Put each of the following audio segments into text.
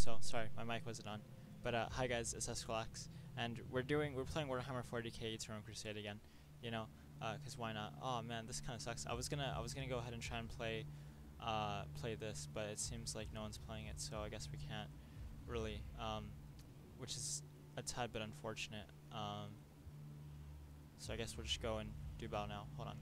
So sorry, my mic wasn't on. But hi guys, it's Escalax, and we're playing Warhammer 40k Eternal Crusade again. You know, cause why not? Oh man, this kind of sucks. I was gonna go ahead and try and play this, but it seems like no one's playing it, so I guess we can't really. Which is a tad bit unfortunate. So I guess we'll just go and do battle now. Hold on.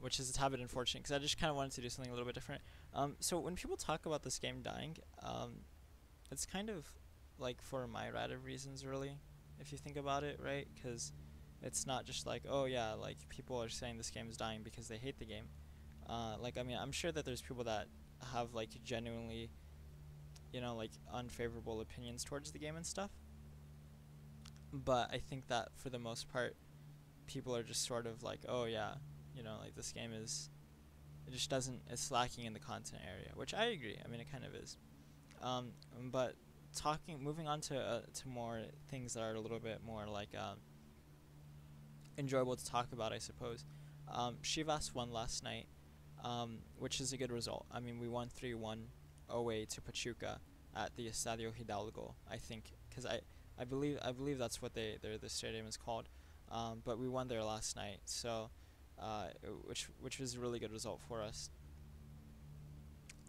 Which is a tad bit unfortunate because I just kind of wanted to do something a little bit different. So when people talk about this game dying, it's kind of like for myriad reasons, really, if you think about it, right? Because it's not just like, oh yeah, like people are saying this game is dying because they hate the game. Like, I mean, I'm sure that there's people that have like genuinely, you know, like unfavorable opinions towards the game and stuff. But I think that for the most part, people are just sort of like, oh yeah, you know, like this game is, it just doesn't, it's lacking in the content area, which I agree. I mean, it kind of is. But moving on to more things that are a little bit more like enjoyable to talk about, I suppose. Chivas won last night, which is a good result. I mean, we won 3-1 away to Pachuca at the Estadio Hidalgo, I think, because I believe that's what the stadium is called. But we won there last night, so which was a really good result for us.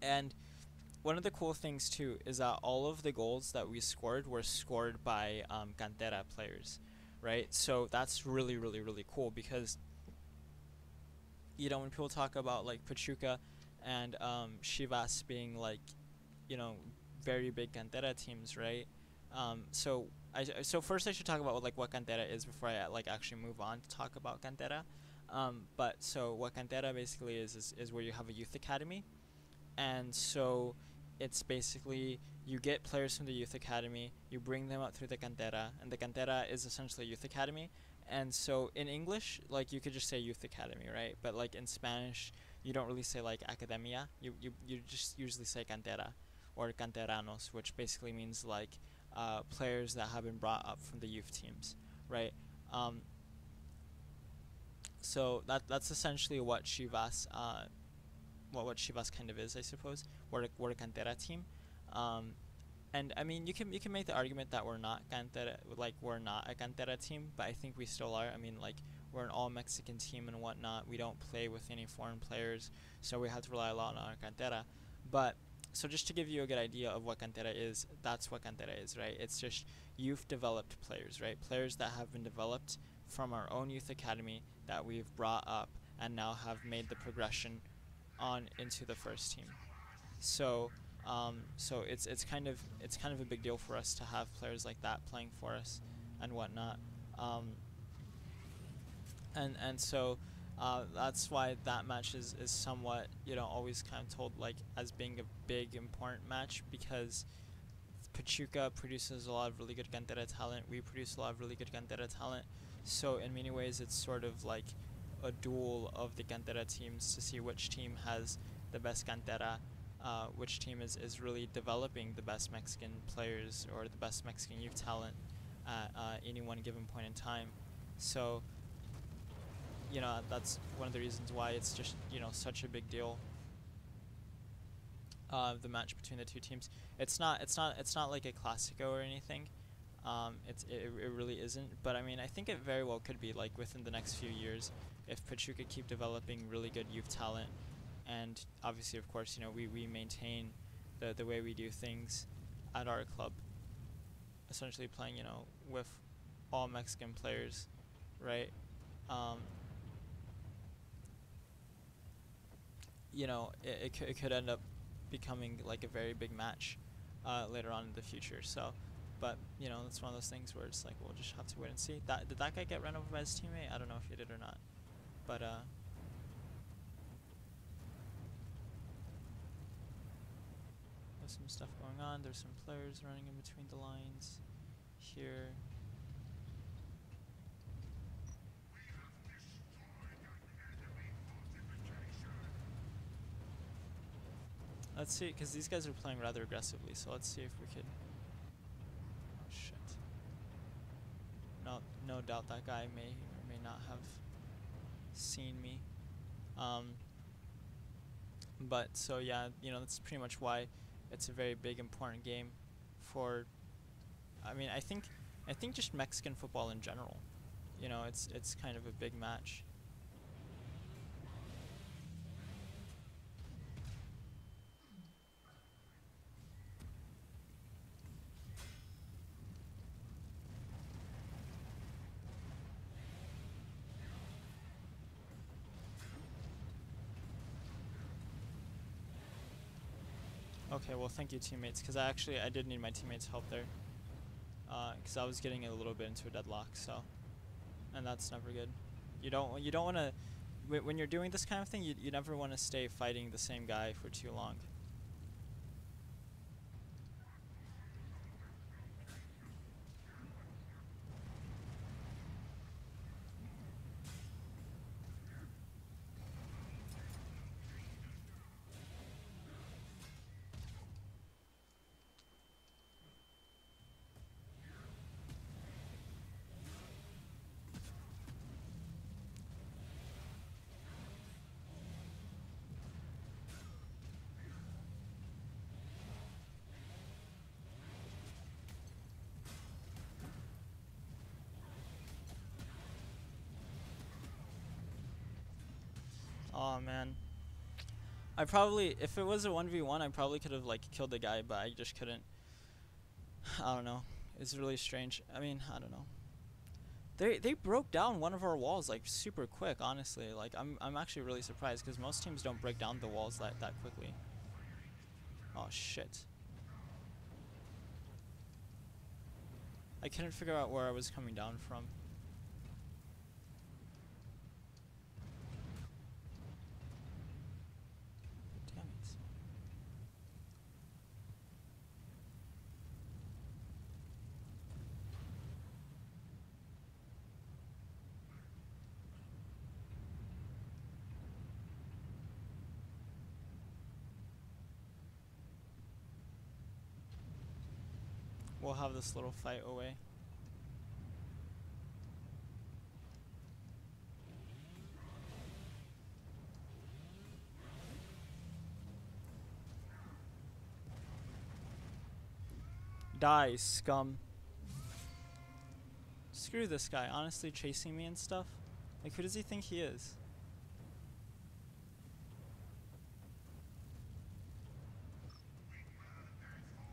And one of the cool things too is that all of the goals that we scored were scored by Cantera players, right? So that's really cool because, you know, when people talk about like Pachuca and Chivas being like, you know, very big Cantera teams, right? So first I should talk about like what Cantera is before I like actually move on to talk about Cantera. But so what Cantera basically is where you have a youth academy, and so it's basically you get players from the youth academy, you bring them up through the Cantera, and the Cantera is essentially a youth academy. And so in English, like you could just say youth academy, right? But like in Spanish, you don't really say like academia. You just usually say Cantera or canteranos, which basically means like players that have been brought up from the youth teams, right? So that's essentially what Chivas what Chivas kind of is, I suppose. We're a cantera team, and I mean you can make the argument that we're not cantera, like we're not a cantera team, but I think we still are. I mean, like we're an all Mexican team and whatnot. We don't play with any foreign players, so we have to rely a lot on our cantera. But so just to give you a good idea of what cantera is, that's what cantera is, right? It's just youth developed players, right? Players that have been developed from our own youth academy that we've brought up and now have made the progression on into the first team. So so it's kind of a big deal for us to have players like that playing for us and whatnot. And so that's why that match is somewhat, you know, always kind of told like as being a big important match, because Pachuca produces a lot of really good cantera talent. We produce a lot of really good cantera talent. So in many ways, it's sort of like a duel of the cantera teams to see which team has the best cantera, which team is really developing the best Mexican players or the best Mexican youth talent at any one given point in time. So, you know, that's one of the reasons why it's just, you know, such a big deal. The match between the two teams. It's not like a Clasico or anything. It really isn't. But I mean, I think it very well could be, like within the next few years, if Pachuca keep developing really good youth talent, and obviously, of course, you know, we maintain the way we do things at our club, essentially playing, you know, with all Mexican players, right? You know, it could end up becoming like a very big match later on in the future. So, but you know, it's one of those things where it's like we'll just have to wait and see. Did that guy get run over by his teammate? I don't know if he did or not, but there's some stuff going on. There's some players running in between the lines here. Let's see, because these guys are playing rather aggressively, so let's see if we could. Oh shit. No doubt that guy may or may not have seen me. Um, but so yeah, you know, that's pretty much why it's a very big important game for. I mean, I think just Mexican football in general. You know, it's kind of a big match. Okay, well, thank you, teammates, because I did need my teammates' help there, because I was getting a little bit into a deadlock. So, and that's never good. You don't want to when you're doing this kind of thing. You never want to stay fighting the same guy for too long. Oh man, I probably if it was a 1v1, I probably could have like killed the guy, but I just couldn't. I don't know. It's really strange. I mean, I don't know. They broke down one of our walls like super quick. Honestly, like I'm actually really surprised because most teams don't break down the walls that quickly. Oh shit. I couldn't figure out where I was coming down from. Damn it. We'll have this little fight away. Die, scum. Screw this guy, honestly chasing me and stuff. Like, who does he think he is?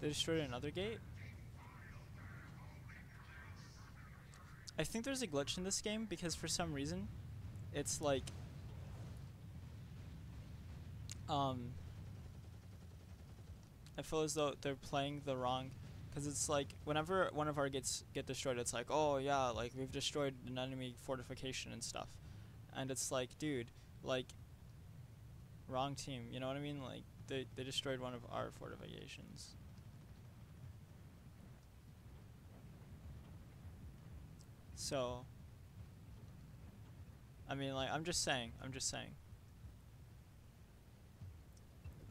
They destroyed another gate? I think there's a glitch in this game because for some reason, it's like, I feel as though they're playing the wrong, because it's like whenever one of our gates get destroyed, it's like, oh yeah, like we've destroyed an enemy fortification and stuff, and it's like, dude, like, wrong team, you know what I mean? Like they destroyed one of our fortifications. So, I mean, like, I'm just saying.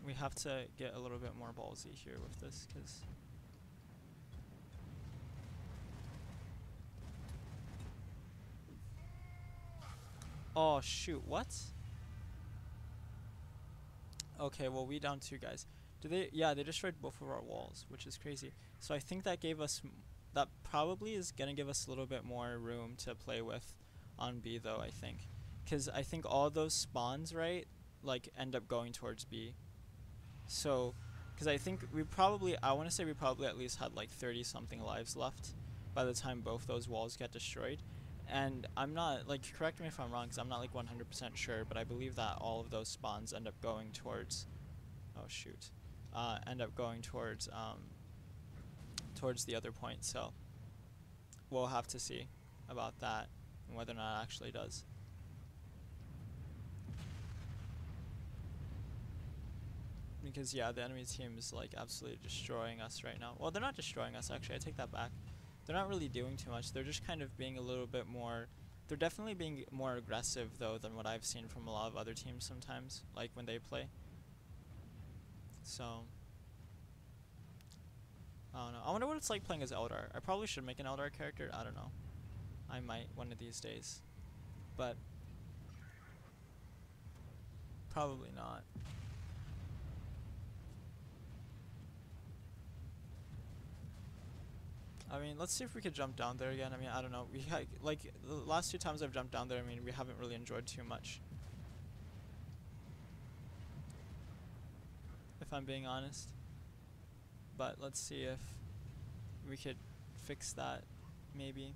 We have to get a little bit more ballsy here with this, because oh shoot, what? Okay, well, we down two guys. Do they? Yeah, they destroyed both of our walls, which is crazy. So I think that gave us that probably is gonna give us a little bit more room to play with on B, though, I think, because I think all those spawns, right, like end up going towards B. So, because I think I want to say we probably at least had like 30 something lives left by the time both those walls get destroyed. And I'm not, like, correct me if I'm wrong, because I'm not like 100% sure, but I believe that all of those spawns end up going towards, oh shoot, end up going towards the other point. So we'll have to see about that and whether or not it actually does. Because yeah, the enemy team is like absolutely destroying us right now. Well, they're not destroying us, actually. I take that back. They're not really doing too much. They're just kind of being a little bit more. They're definitely being more aggressive though than what I've seen from a lot of other teams sometimes, like when they play. So I don't know. I wonder what it's like playing as Eldar. I probably should make an Eldar character. I don't know. I might one of these days. But Probably not. I mean, let's see if we could jump down there again. I mean, I don't know. We like the last 2 times I've jumped down there. I mean, we haven't really enjoyed too much, if I'm being honest. But let's see if we could fix that, maybe.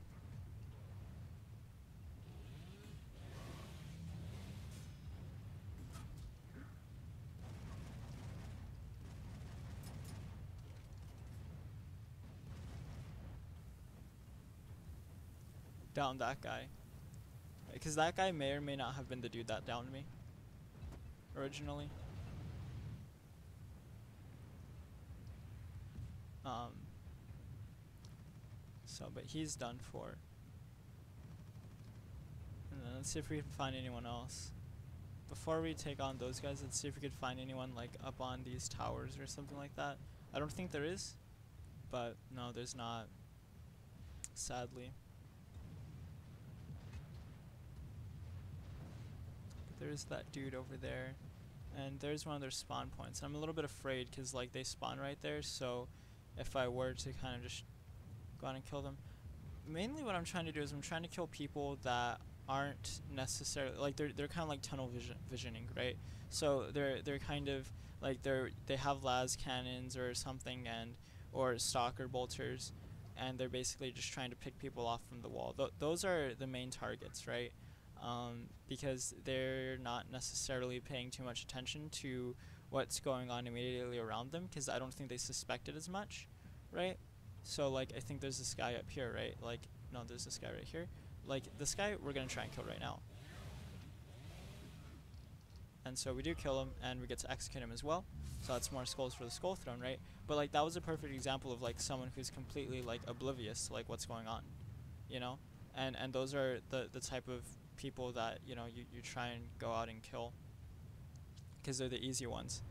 Down that guy. Because that guy may or may not have been the dude that downed me originally. So, but he's done for. And then let's see if we can find anyone else. Before we take on those guys, let's see if we could find anyone like up on these towers or something like that. I don't think there is, but no, there's not, sadly. There's that dude over there, and there's one of their spawn points. I'm a little bit afraid because like they spawn right there, so if I were to kind of just go out and kill them, mainly what I'm trying to do is I'm trying to kill people that aren't necessarily like they're kind of like tunnel visioning, right? So they're kind of like they have las cannons or something, and or stalker bolters, and they're basically just trying to pick people off from the wall. Those are the main targets, right? Because they're not necessarily paying too much attention to what's going on immediately around them, because I don't think they suspect it as much, right? So like I think there's this guy up here, right? Like no, there's this guy right here. Like this guy we're gonna try and kill right now. And so we do kill him, and we get to execute him as well. So that's more skulls for the skull throne, right? But like that was a perfect example of like someone who's completely like oblivious to like what's going on, you know? And those are the type of people that, you know, you try and go out and kill, because they're the easy ones.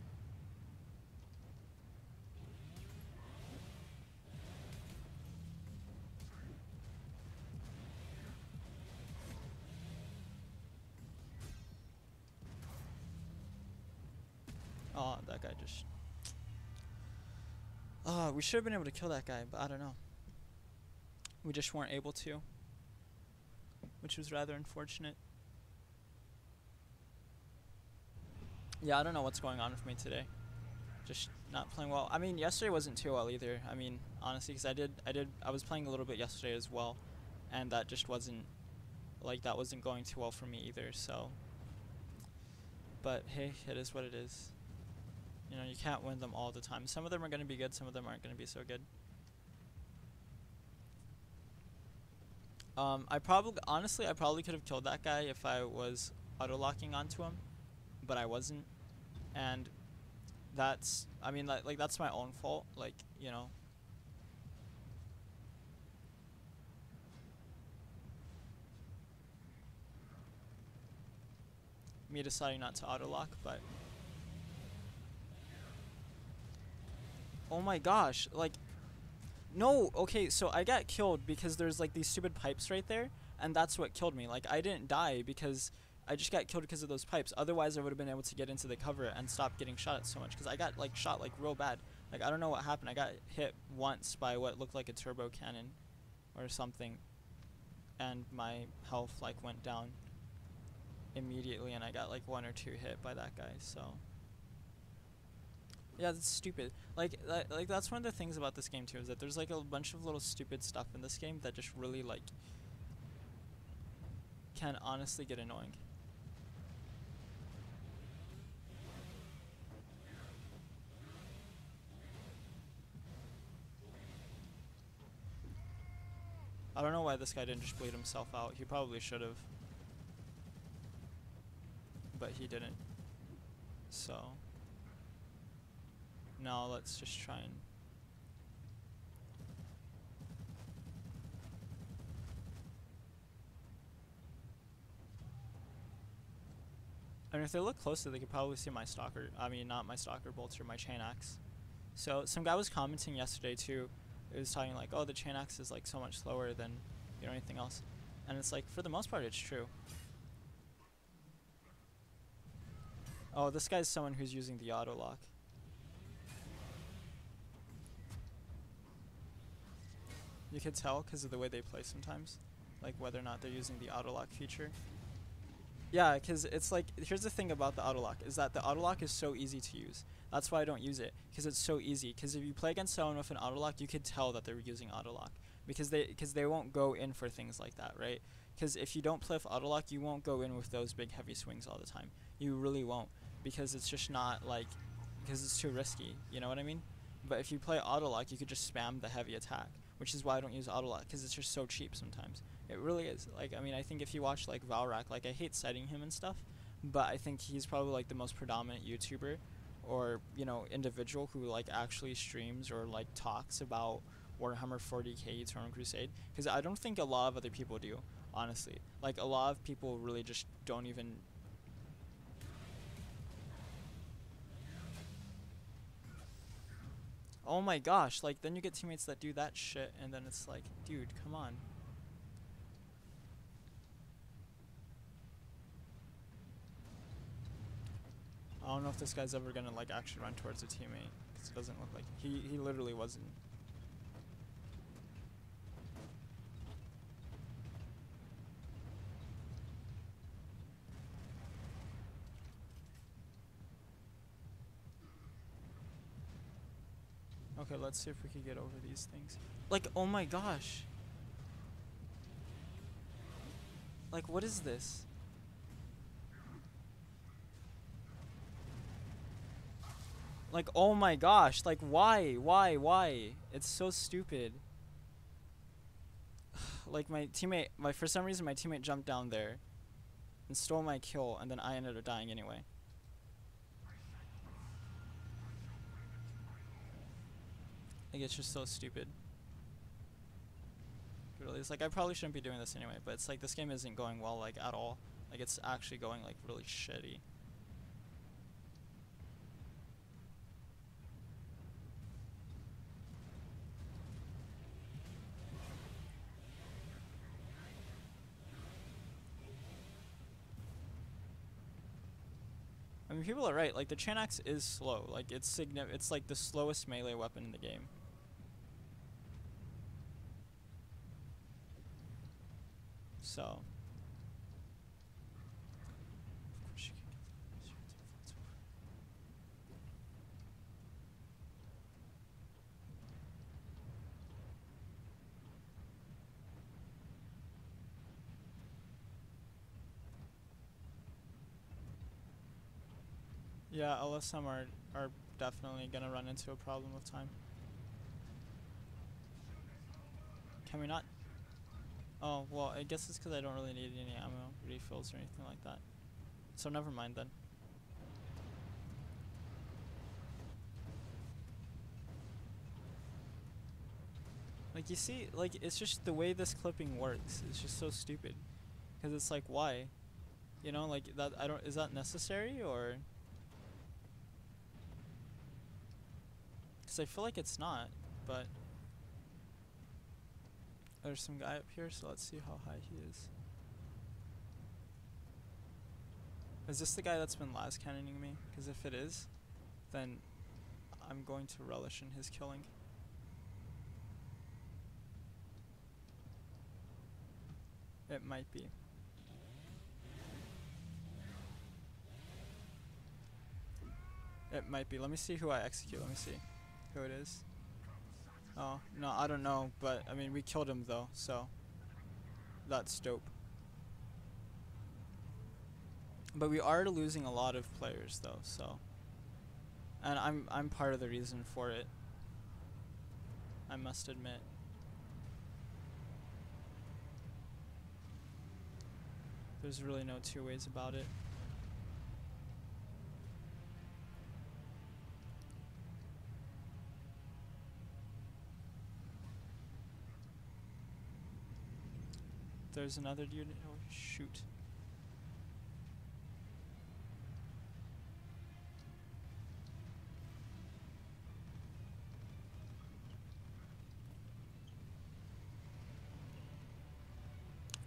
Oh, that guy just... Oh, we should have been able to kill that guy, but I don't know. We just weren't able to, which was rather unfortunate. Yeah, I don't know what's going on with me today. Just not playing well. I mean, yesterday wasn't too well either. I mean, honestly, because I was playing a little bit yesterday as well, and that just wasn't, like, that wasn't going too well for me either, so. But hey, it is what it is. You know, you can't win them all the time. Some of them are going to be good, some of them aren't going to be so good. Honestly, I probably could have killed that guy if I was auto-locking onto him, but I wasn't, and that's, I mean, like that's my own fault, like, you know. Me deciding not to auto-lock, but... Oh my gosh, like... No, okay, so I got killed because there's like these stupid pipes right there, and that's what killed me. Like, I didn't die because I just got killed because of those pipes. Otherwise, I would have been able to get into the cover and stop getting shot at so much, because I got like shot like real bad. Like, I don't know what happened. I got hit once by what looked like a turbo cannon or something, and my health like went down immediately, and I got like 1 or 2 hit by that guy, so... Yeah, that's stupid. Like that's one of the things about this game too, is that there's like a bunch of little stupid stuff in this game that just really like can honestly get annoying. I don't know why this guy didn't just bleed himself out. He probably should have, but he didn't. So now let's just try and... And if they look closely, they could probably see my stalker, I mean, not my stalker bolter, my chain axe. So some guy was commenting yesterday too. It was talking like, oh, the chain axe is like so much slower than, you know, anything else. And it's like, for the most part, it's true. Oh, this guy's someone who's using the auto lock. You could tell because of the way they play sometimes, like whether or not they're using the auto lock feature. Yeah, because it's like, here's the thing about the auto lock, is that the auto lock is so easy to use. That's why I don't use it, because it's so easy. Because if you play against someone with an auto lock, you could tell that they're using auto lock, because they won't go in for things like that, right? Because if you don't play with auto lock, you won't go in with those big heavy swings all the time. You really won't, because it's just not like, because it's too risky. You know what I mean? But if you play auto lock, you could just spam the heavy attack, which is why I don't use auto lock, because it's just so cheap sometimes. It really is. Like, I mean, I think if you watch like Valrak, like I hate citing him and stuff, but I think he's probably like the most predominant YouTuber or, you know, individual who like actually streams or like talks about Warhammer 40k Eternal Crusade, because I don't think a lot of other people do, honestly. Like, a lot of people really just don't even. Oh my gosh, like then you get teammates that do that shit and then it's like, dude, come on. I don't know if this guy's ever gonna like actually run towards a teammate, because it doesn't look like he literally wasn't. Okay, let's see if we can get over these things. Like, oh my gosh. Like, what is this? Like, oh my gosh. Like, why? Why? It's so stupid. Like, for some reason, my teammate jumped down there and stole my kill, and then I ended up dying anyway. Like, it's just so stupid. Really, it's like, I probably shouldn't be doing this anyway, but it's like, this game isn't going well, like, at all. Like, it's actually going, like, really shitty. I mean, people are right. Like, the chain axe is slow. Like, it's like the slowest melee weapon in the game. So. Yeah, LSM are definitely gonna run into a problem with time. Can we not? Oh, well, I guess it's because I don't really need any ammo refills or anything like that. So never mind then. Like, you see, like, it's just the way this clipping works. It's just so stupid. Because it's like, why? You know, like, that, is that necessary, or? Because I feel like it's not, but. There's some guy up here, so let's see how high he is. Is this the guy that's been last cannoning me? Because if it is, then I'm going to relish in his killing. It might be. It might be. Let me see who I execute. Let me see who it is. Oh, no, I don't know, but I mean, we killed him though, so that's dope. But we are losing a lot of players though, so, and I'm part of the reason for it, I must admit. There's really no two ways about it. There's another dude. Oh, shoot.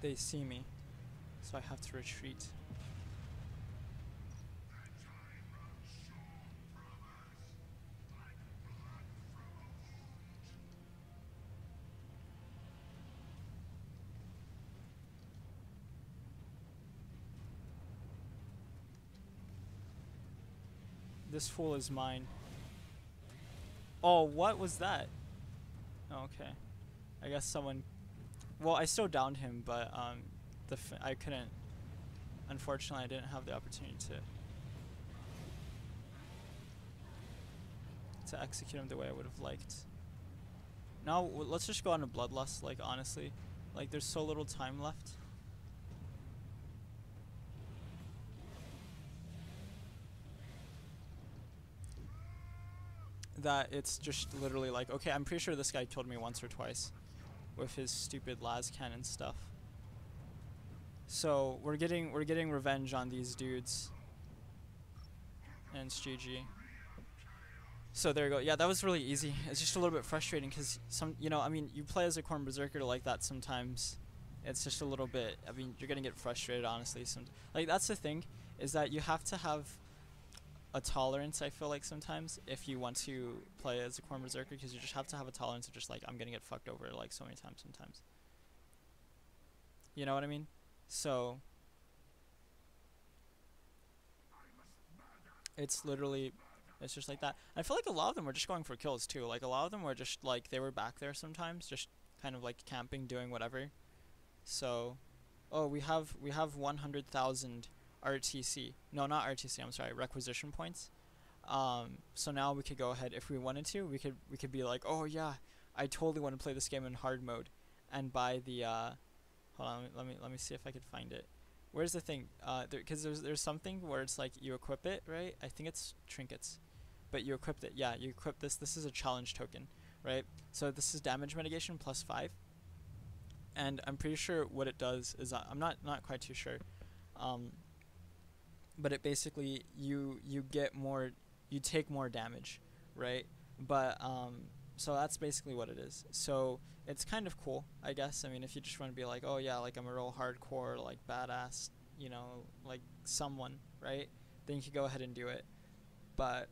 They see me, so I have to retreat. This fool is mine. Oh, what was that? Oh, okay. I guess someone... Well, I still downed him, but I couldn't... Unfortunately, I didn't have the opportunity to execute him the way I would have liked. Now, let's just go on to Bloodlust, like, honestly. Like, there's so little time left. That it's just literally like, okay, I'm pretty sure this guy killed me once or twice with his stupid las cannon stuff. So we're getting revenge on these dudes. And it's GG. So there you go. Yeah, that was really easy. It's just a little bit frustrating because I mean, you play as a Khorne Berserker like that sometimes. It's just a little bit, I mean, you're gonna get frustrated, honestly. Like, that's the thing, is that you have to have a tolerance, I feel like, sometimes, if you want to play as a Khorne Berserker, because you just have to have a tolerance of just, like, I'm gonna get fucked over, like, so many times sometimes. You know what I mean? So, it's literally, it's just like that. I feel like a lot of them were just going for kills, too. Like, a lot of them were just, like, they were back there sometimes, just kind of, like, camping, doing whatever. So, oh, we have 100,000 RTC. No, not RTC, I'm sorry, requisition points. So now we could go ahead, if we wanted to, we could be like, oh yeah, I totally want to play this game in hard mode, and buy the hold on, let me see if I could find it. Where's the thing? Because there's something where it's like you equip it, right? I think it's trinkets, but you equipped it. Yeah, you equip this. This is a challenge token, right? So this is damage mitigation +5, and I'm pretty sure what it does is, I'm not quite too sure. But it basically, you get more, you take more damage, right? But so that's basically what it is. So it's kind of cool, I guess. I mean, if you just want to be like, oh yeah, like I'm a real hardcore, like badass, you know, like someone, right? Then you could go ahead and do it. But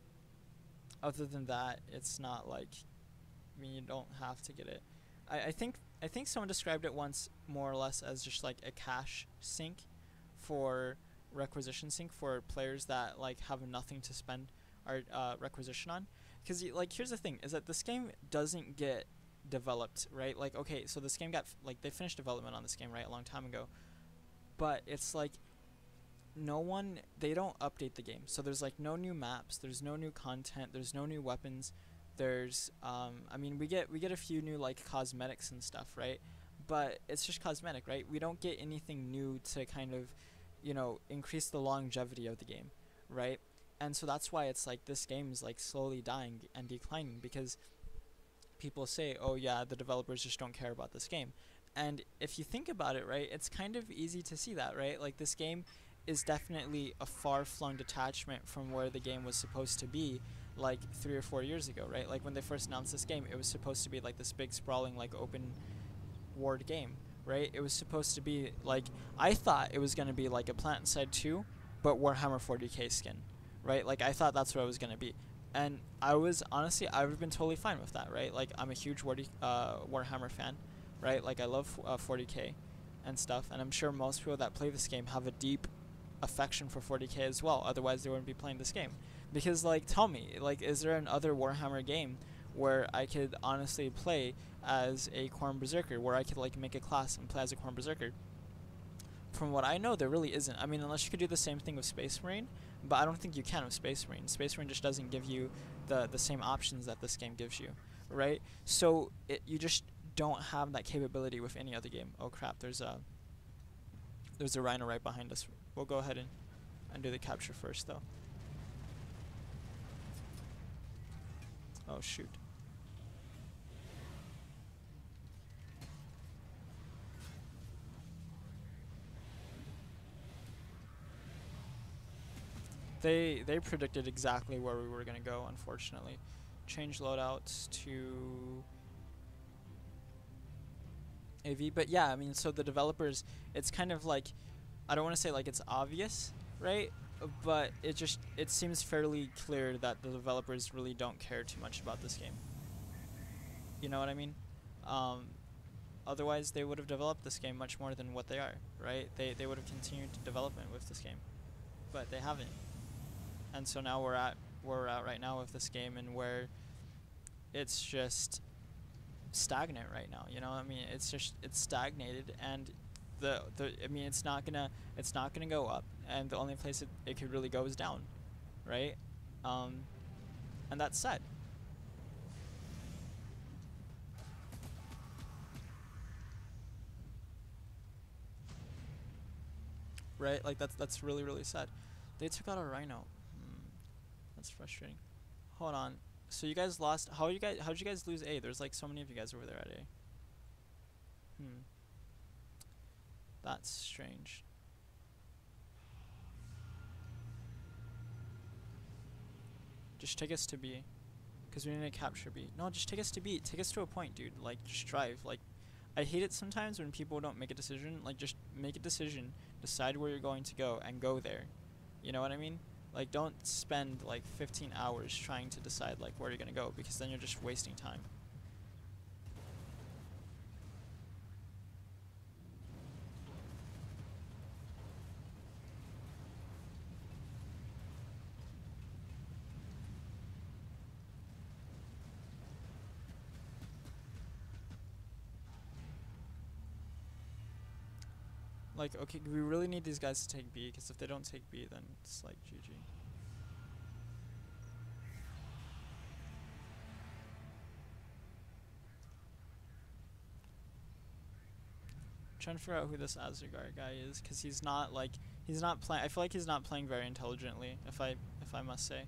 other than that, it's not like, I mean, you don't have to get it. I think someone described it once more or less as just like a cash sink for requisition sink for players that like have nothing to spend our requisition on. Because like, here's the thing, is that this game doesn't get developed, right? Like, okay, so this game got like, they finished development on this game, right, a long time ago, but it's like they don't update the game. So there's like no new maps, there's no new content, there's no new weapons, there's I mean, we get a few new like cosmetics and stuff, right? But it's just cosmetic, right? We don't get anything new to kind of, you know, increase the longevity of the game, right? And so that's why it's like this game is like slowly dying and declining, because people say, oh yeah, the developers just don't care about this game. And if you think about it, right, it's kind of easy to see that, right? Like, this game is definitely a far-flung detachment from where the game was supposed to be like 3 or 4 years ago, right? Like, when they first announced this game, it was supposed to be like this big sprawling like open world game, right? It was supposed to be like, I thought it was going to be like a PlanetSide 2 but Warhammer 40k skin, right? Like, I thought that's what it was going to be, and I would have been totally fine with that, right? Like, I'm a huge Warhammer fan, right? Like, I love 40k and stuff, and I'm sure most people that play this game have a deep affection for 40k as well, otherwise they wouldn't be playing this game. Because, like, tell me, like, is there another Warhammer game where I could honestly play as a Khorne Berserker, where I could like make a class and play as a Khorne Berserker? From what I know, there really isn't. I mean, unless you could do the same thing with Space Marine, but I don't think you can with Space Marine. Space Marine just doesn't give you the same options that this game gives you, right? So you just don't have that capability with any other game. Oh crap, there's a rhino right behind us. We'll go ahead and do the capture first though. Oh shoot. They predicted exactly where we were gonna go, unfortunately. Change loadouts to AV, but yeah, I mean, so the developers, it's kind of like, I don't want to say like it's obvious, right? But it seems fairly clear that the developers really don't care too much about this game. You know what I mean? Otherwise, they would have developed this game much more than what they are, right? They would have continued development with this game, but they haven't. And so now we're at where we're at right now with this game, and where it's just stagnant right now. You know, I mean, it's stagnated, and I mean, it's not gonna go up, and the only place it could really go is down, right? And that's sad. Right? Like that's really really sad. They took out a rhino. That's frustrating. Hold on. So you guys lost. How'd you guys lose A? There's like so many of you guys over there at A. That's strange. Just take us to B, cause we need to capture B. No, just take us to B. Take us to a point, dude. Like, just drive. Like, I hate it sometimes when people don't make a decision. Like, just make a decision, decide where you're going to go, and go there. You know what I mean? Like, don't spend like 15 hours trying to decide like where you're gonna go, because then you're just wasting time. Like, okay, we really need these guys to take B, because if they don't take B, then it's like GG. Trying to figure out who this Azergar guy is, because he's not playing. I feel like he's not playing very intelligently, if I must say.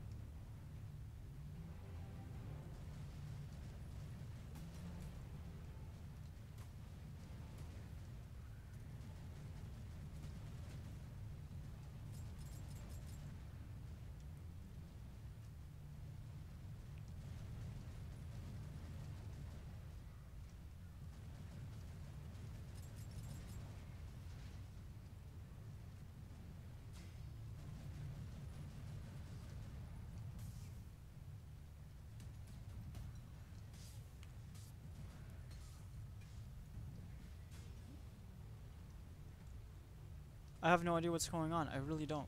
I have no idea what's going on. I really don't.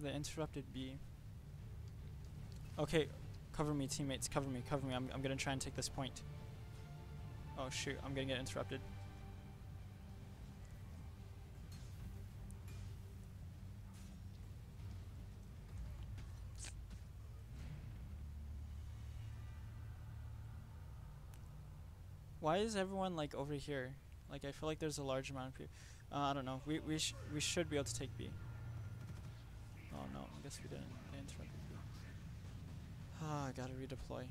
They interrupted B. Okay, cover me, teammates. Cover me. Cover me. I'm gonna try and take this point. Oh shoot! I'm gonna get interrupted. Why is everyone like over here? Like, I feel like there's a large amount of people. I don't know. We should be able to take B. Oh no, I guess we didn't. They interrupted B. Ah, I gotta redeploy.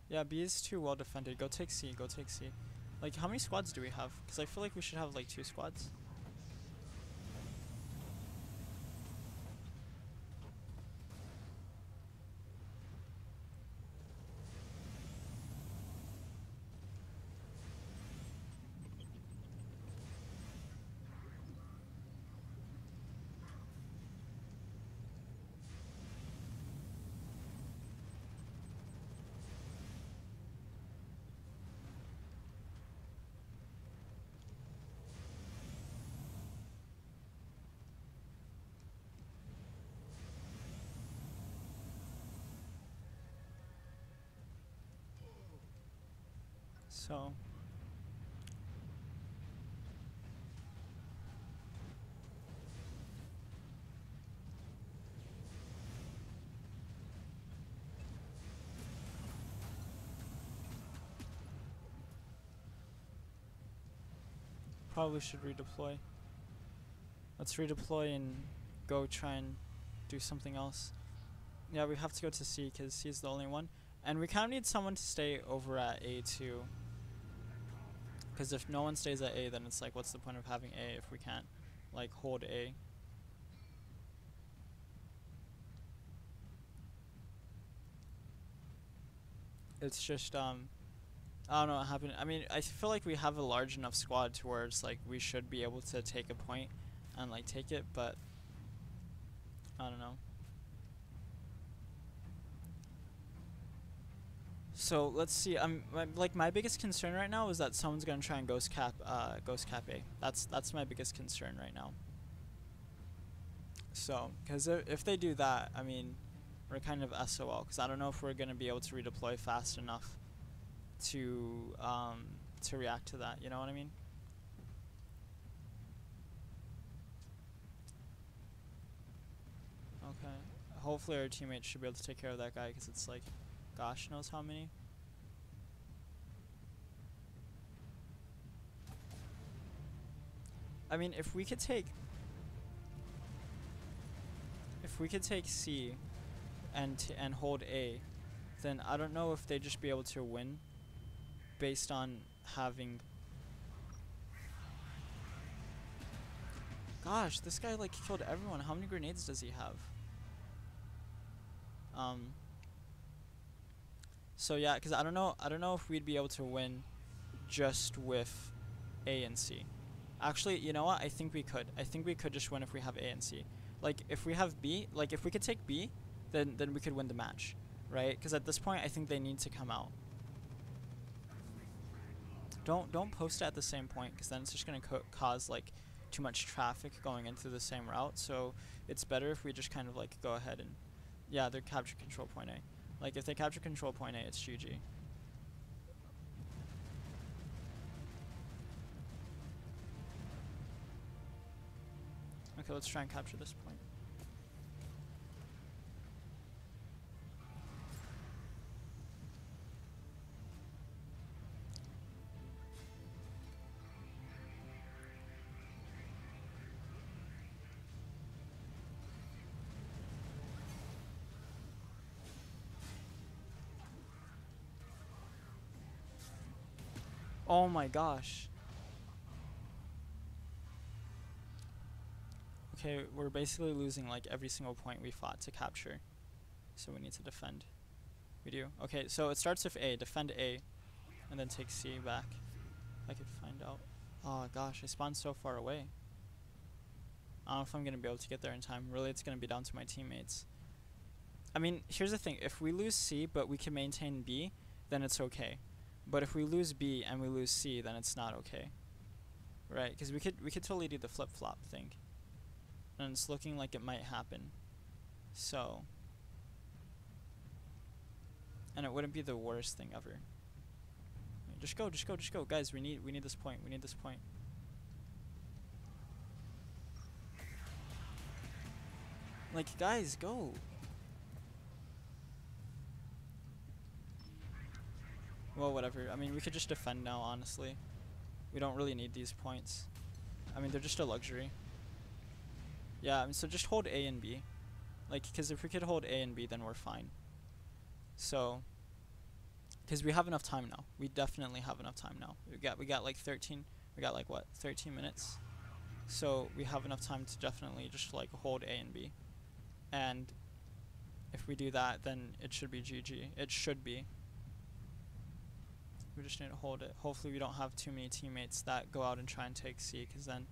Yeah, B is too well defended. Go take C. Go take C. Like, how many squads do we have? Because I feel like we should have like 2 squads. So probably should redeploy. Let's redeploy and go try and do something else. Yeah, we have to go to C because C is the only one. And we kind of need someone to stay over at A too. Because if no one stays at A, then it's like, what's the point of having A if we can't, like, hold A? It's just, I don't know what happened. I mean, I feel like we have a large enough squad to where it's like we should be able to take a point and like take it, but I don't know. So let's see. Like my biggest concern right now is that someone's gonna try and ghost cap A. That's my biggest concern right now. So, because if they do that, I mean, we're kind of SOL. Because I don't know if we're gonna be able to redeploy fast enough to react to that. You know what I mean? Okay. Hopefully our teammates should be able to take care of that guy, because it's like, gosh knows how many. I mean, if we could take C and hold A, then I don't know if they'd just be able to win based on having. Gosh, this guy like killed everyone. How many grenades does he have? So yeah, because I don't know if we'd be able to win just with A and C. Actually, you know what? I think we could. I think we could just win if we have A and C. Like if we have B, like if we could take B, then we could win the match, right? Because at this point, I think they need to come out. Don't post it at the same point, because then it's just gonna cause like too much traffic going into the same route. So it's better if we just kind of like go ahead and, yeah, they're capture control point A. Like if they capture control point A, it's GG. Okay, let's try and capture this point. Oh my gosh. Okay, we're basically losing like every single point we fought to capture. So we need to defend. We do. Okay, so it starts with A. Defend A. And then take C back. If I could find out. Oh gosh, I spawned so far away. I don't know if I'm going to be able to get there in time. Really, it's going to be down to my teammates. I mean, here's the thing. If we lose C, but we can maintain B, then it's okay. But if we lose B and we lose C, then it's not okay. Right? Because we could totally do the flip-flop thing. And it's looking like it might happen. So. And it wouldn't be the worst thing ever. Just go, just go, just go. Guys, we need this point. We need this point. Like, guys, go. Well, whatever. I mean, we could just defend now, honestly. We don't really need these points. I mean, they're just a luxury. Yeah, I mean, so just hold A and B. Like, because if we could hold A and B, then we're fine. So, because we have enough time now. We definitely have enough time now. We got like 13. We got like what? 13 minutes. So we have enough time to definitely just like hold A and B. And if we do that, then it should be GG. It should be. We just need to hold it. Hopefully we don't have too many teammates that go out and try and take C, because then,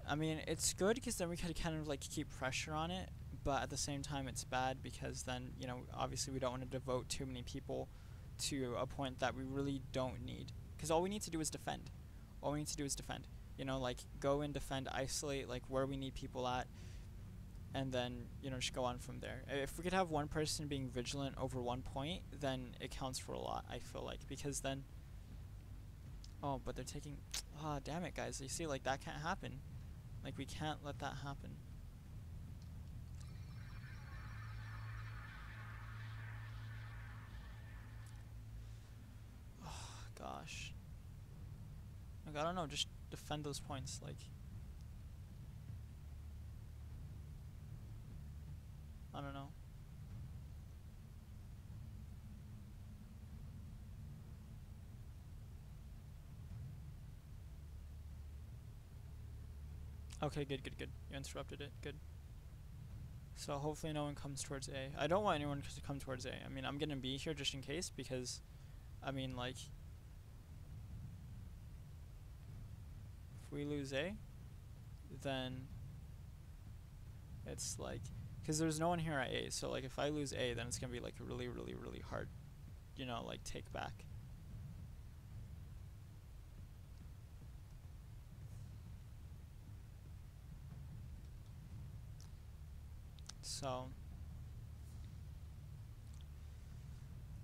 I mean, it's good because then we could kind of like keep pressure on it, but at the same time it's bad because then, you know, obviously we don't want to devote too many people to a point that we really don't need, because all we need to do is defend. All we need to do is defend. You know, like go and defend, isolate like where we need people at, and then, you know, just go on from there. If we could have one person being vigilant over one point, then it counts for a lot, I feel like, because then, oh, but they're taking, ah, damn it, guys, you see, like, that can't happen. Like, we can't let that happen. Oh, gosh. Like, I don't know, just defend those points, like, I don't know. Okay, good, good, good. You interrupted it. Good. So hopefully no one comes towards A. I don't want anyone to come towards A. I mean, I'm gonna be here just in case, because, I mean, like, if we lose A, then it's like, because there's no one here at A, so like if I lose A, then it's gonna be like really, really, really hard. you know, like take back. So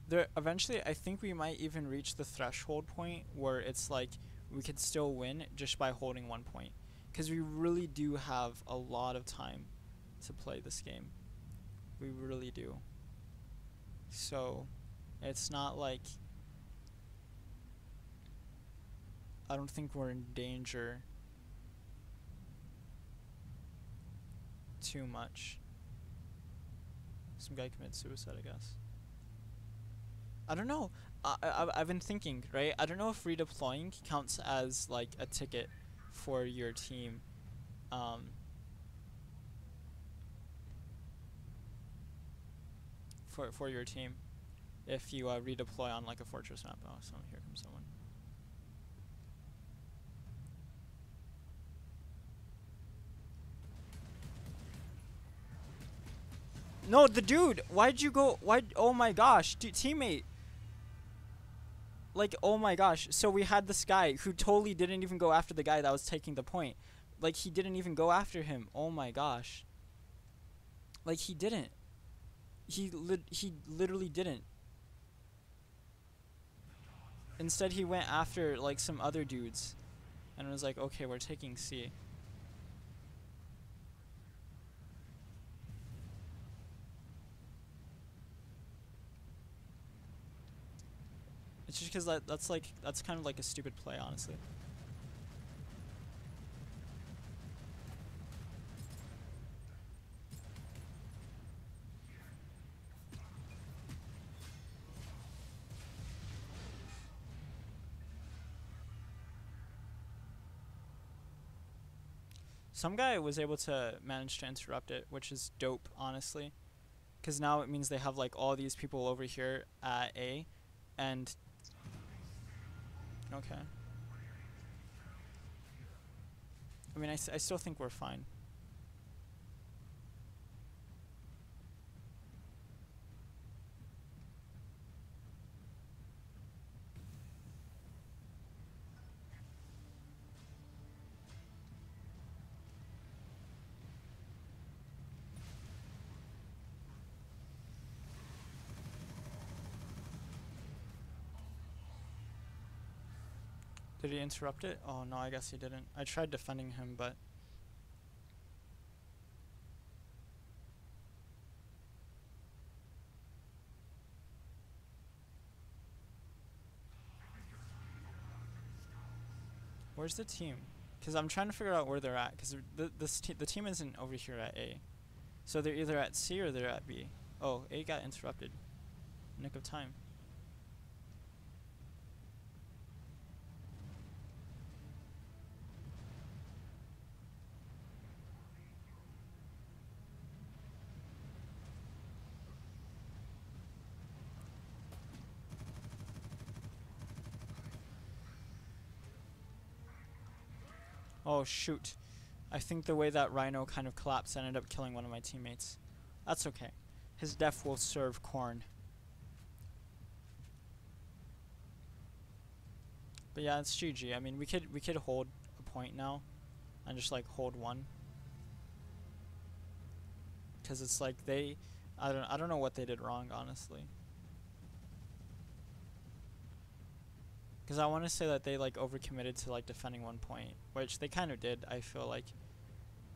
there eventually I think we might even reach the threshold point where it's like we could still win just by holding 1 point, because we really do have a lot of time to play this game. We really do. So it's not like I don't think we're in danger too much. Some guy committed suicide, I guess. I don't know. I've been thinking, right? I don't know if redeploying counts as like a ticket for your team. For your team, if you redeploy on like a fortress map. Oh, so here comes someone. No, the dude. Why'd you go? Why? Oh my gosh, dude, teammate. Like, oh my gosh. So we had this guy who totally didn't even go after the guy that was taking the point. Like, he didn't even go after him. Oh my gosh. Like, he didn't. He literally didn't. Instead, he went after like some other dudes, and was like, "Okay, we're taking C." It's just because that's kind of like a stupid play, honestly. Some guy was able to manage to interrupt it, which is dope, honestly. Because now it means they have like all these people over here at A, and okay. I mean, I still think we're fine. Did he interrupt it? Oh no, I guess he didn't. I tried defending him, but where's the team? Because I'm trying to figure out where they're at. Because the team isn't over here at A, so they're either at C or they're at B. Oh, A got interrupted. Nick of time. Oh shoot. I think the way that Rhino kind of collapsed ended up killing one of my teammates. That's okay. His death will serve Korn. But yeah, it's GG. I mean, we could hold a point now, and just like hold one. Cause it's like I don't know what they did wrong, honestly. Because I want to say that they like overcommitted to like defending 1 point, which they kind of did. I feel like,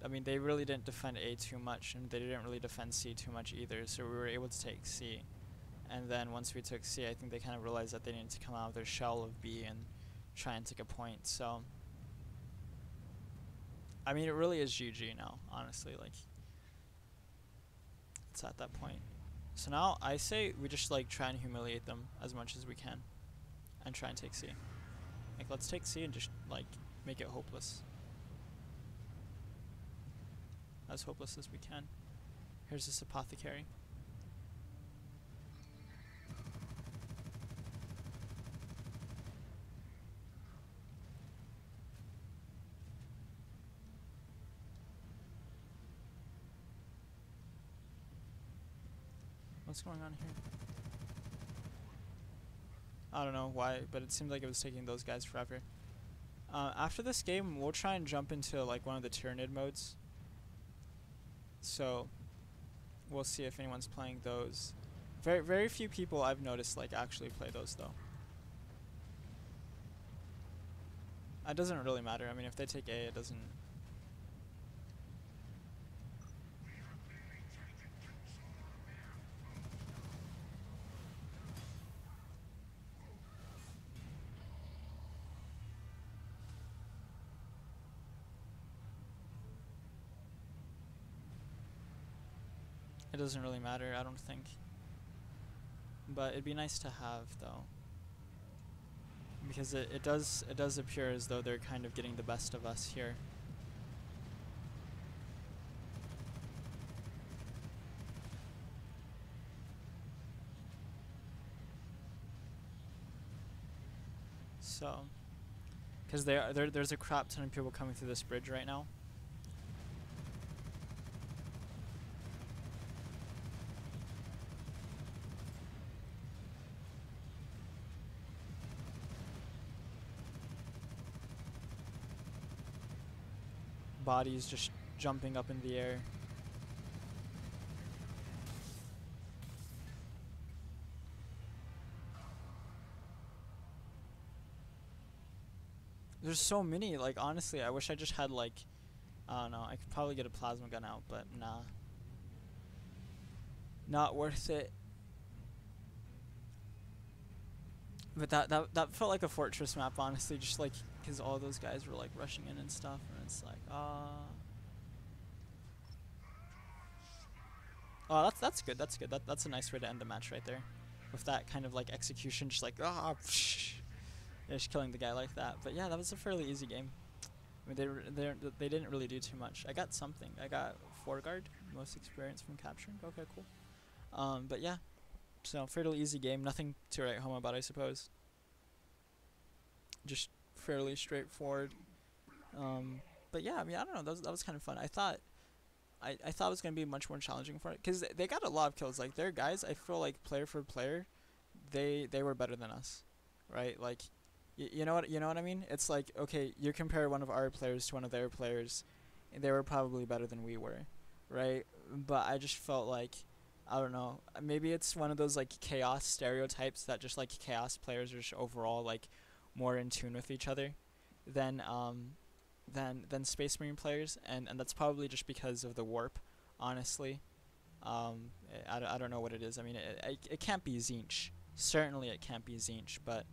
I mean, they really didn't defend A too much, and they didn't really defend C too much either. So we were able to take C, and then once we took C, I think they kind of realized that they needed to come out of their shell of B and try and take a point. So, I mean, it really is GG now, honestly. Like, it's at that point. So now I say we just like try and humiliate them as much as we can, and try and take C. Like, let's take C and just like make it hopeless. As hopeless as we can. Here's this apothecary. What's going on here? I don't know why, but it seemed like it was taking those guys forever. After this game, we'll try and jump into like one of the Tyranid modes. So we'll see if anyone's playing those. Very few people I've noticed like actually play those though. It doesn't really matter. I mean, if they take A, it doesn't. It doesn't really matter, I don't think. But it'd be nice to have though. Because it does appear as though they're kind of getting the best of us here. So, because there's a crap ton of people coming through this bridge right now. Bodies just jumping up in the air. There's so many, like honestly, I wish I just had like, I don't know, I could probably get a plasma gun out, but nah. Not worth it. But that felt like a fortress map, honestly, just like, because all those guys were like rushing in and stuff, and it's like, oh, that's good, that's good. That's a nice way to end the match right there. With that kind of like execution, just like, just killing the guy like that. But yeah, that was a fairly easy game. I mean, they didn't really do too much. I got something. I got 4 guard, most experience from capturing. Okay, cool. But yeah, so fairly easy game. Nothing to write home about, I suppose. Just fairly straightforward. But yeah, I mean, I don't know. That was kind of fun. I thought it was gonna be much more challenging for it because they got a lot of kills. Like their guys, I feel like player for player, they were better than us, right? Like, you know what I mean? It's like, okay, you compare one of our players to one of their players, and they were probably better than we were, right? But I just felt like, I don't know, maybe it's one of those like chaos stereotypes that just like chaos players are just overall like more in tune with each other than Space Marine players, and that's probably just because of the warp, honestly. I don't know what it is. I mean, it can't be Zinch. Certainly it can't be Zinch, but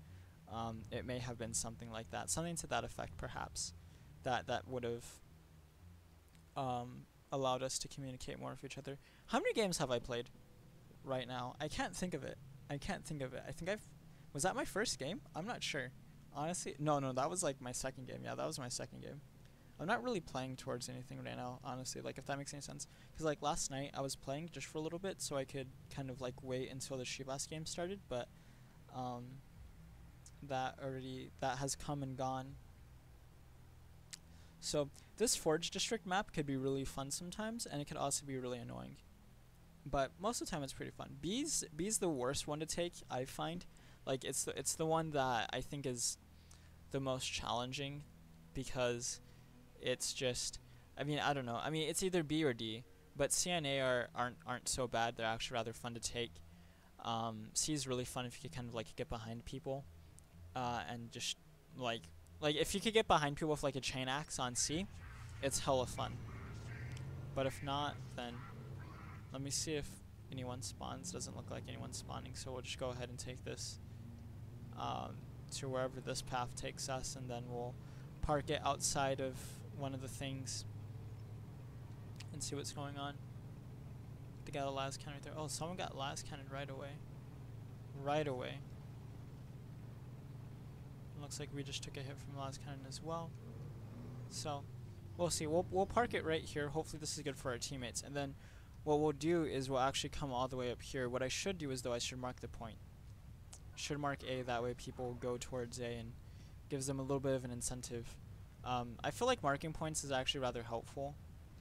it may have been something like that. Something to that effect, perhaps, that would have allowed us to communicate more with each other. How many games have I played right now? I can't think of it. I think was that my first game? I'm not sure. Honestly, no, that was like my second game. Yeah, that was my second game. I'm not really playing towards anything right now, honestly, like if that makes any sense. Because like last night I was playing just for a little bit so I could kind of like wait until the Shivas game started, but that has come and gone. So this Forge District map could be really fun sometimes, and it could also be really annoying. But most of the time it's pretty fun. B's the worst one to take, I find. Like it's the one that I think is the most challenging, because it's just, I mean, I don't know. I mean, it's either B or D, but C and A aren't so bad. They're actually rather fun to take. C is really fun if you could kind of like get behind people, and just like if you could get behind people with like a chain axe on C, it's hella fun. But if not, then let me see if anyone spawns. Doesn't look like anyone's spawning, so we'll just go ahead and take this to wherever this path takes us, and then we'll park it outside of one of the things and see what's going on. They got a las cannon right there. Oh, someone got las cannon right away. Right away. It looks like we just took a hit from las cannon as well. So we'll see. We'll park it right here. Hopefully this is good for our teammates. And then what we'll do is we'll actually come all the way up here. What I should do is, though, I should mark the point. Should mark A, that way people go towards A and gives them a little bit of an incentive. I feel like marking points is actually rather helpful,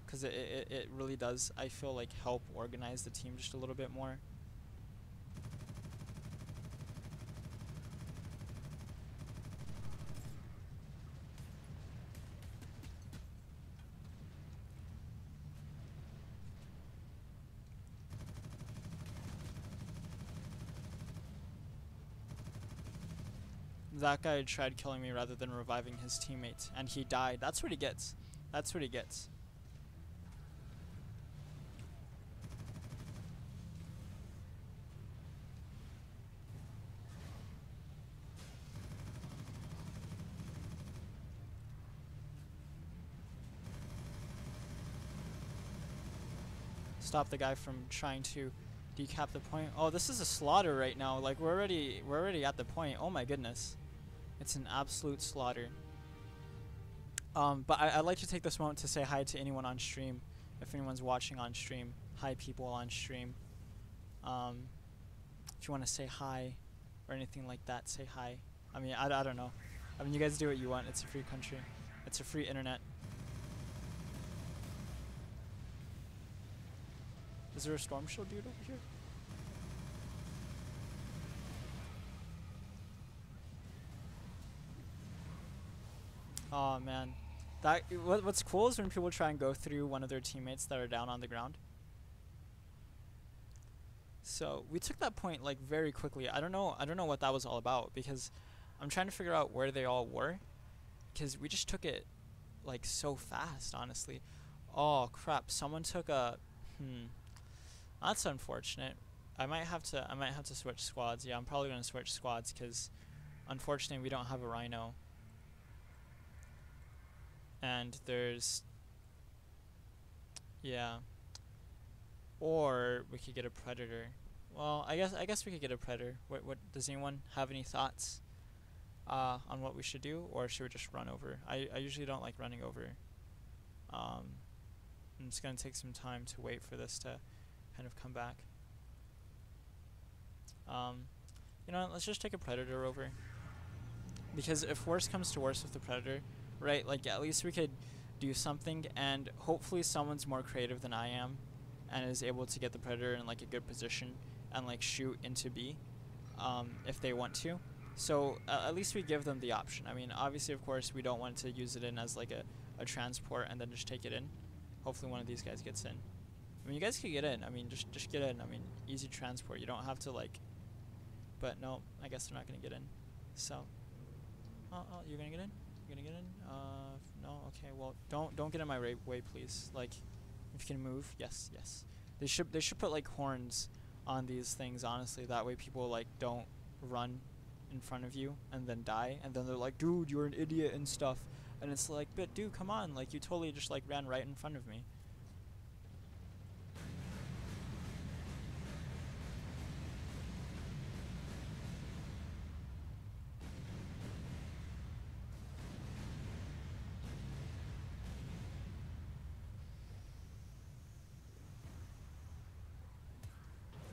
because it really does, I feel like, help organize the team just a little bit more. that guy tried killing me rather than reviving his teammate, and he died. That's what he gets. That's what he gets. Stop the guy from trying to decap the point. Oh, this is a slaughter right now. Like we're already at the point. Oh my goodness, it's an absolute slaughter. But I'd like to take this moment to say hi to anyone on stream, if anyone's watching on stream. Hi, people on stream. If you want to say hi or anything like that, say hi. I mean, I don't know. I mean, you guys do what you want. It's a free country. It's a free internet. Is there a storm shield dude over here? Oh man, what's cool is when people try and go through one of their teammates that are down on the ground. So we took that point like very quickly. I don't know what that was all about, because I'm trying to figure out where they all were, because we just took it like so fast, honestly. Oh crap! Someone took a That's unfortunate. I might have to switch squads. Yeah, I'm probably gonna switch squads because unfortunately we don't have a rhino. And there's, yeah. Or we could get a predator. Well, I guess we could get a predator. What does anyone have any thoughts on what we should do, or should we just run over? I usually don't like running over. I'm just gonna take some time to wait for this to kind of come back. You know, let's just take a predator over, because if worse comes to worse with the predator, right, like at least we could do something, and hopefully someone's more creative than I am and is able to get the predator in like a good position and like shoot into B if they want to. So at least we give them the option. I mean, obviously, of course, we don't want to use it in as like a transport and then just take it in. Hopefully one of these guys gets in. I mean, you guys could get in. I mean, just get in. I mean, easy transport. You don't have to like, but no, I guess they're not gonna get in. So, oh, you're gonna get in? You're gonna get in? No, okay, well, don't get in my way, please. Like, if you can move, yes. They should put like horns on these things, honestly. That way people like don't run in front of you and then die, and then they're like, dude, you're an idiot and stuff. And it's like, but dude, come on, like you totally just like ran right in front of me.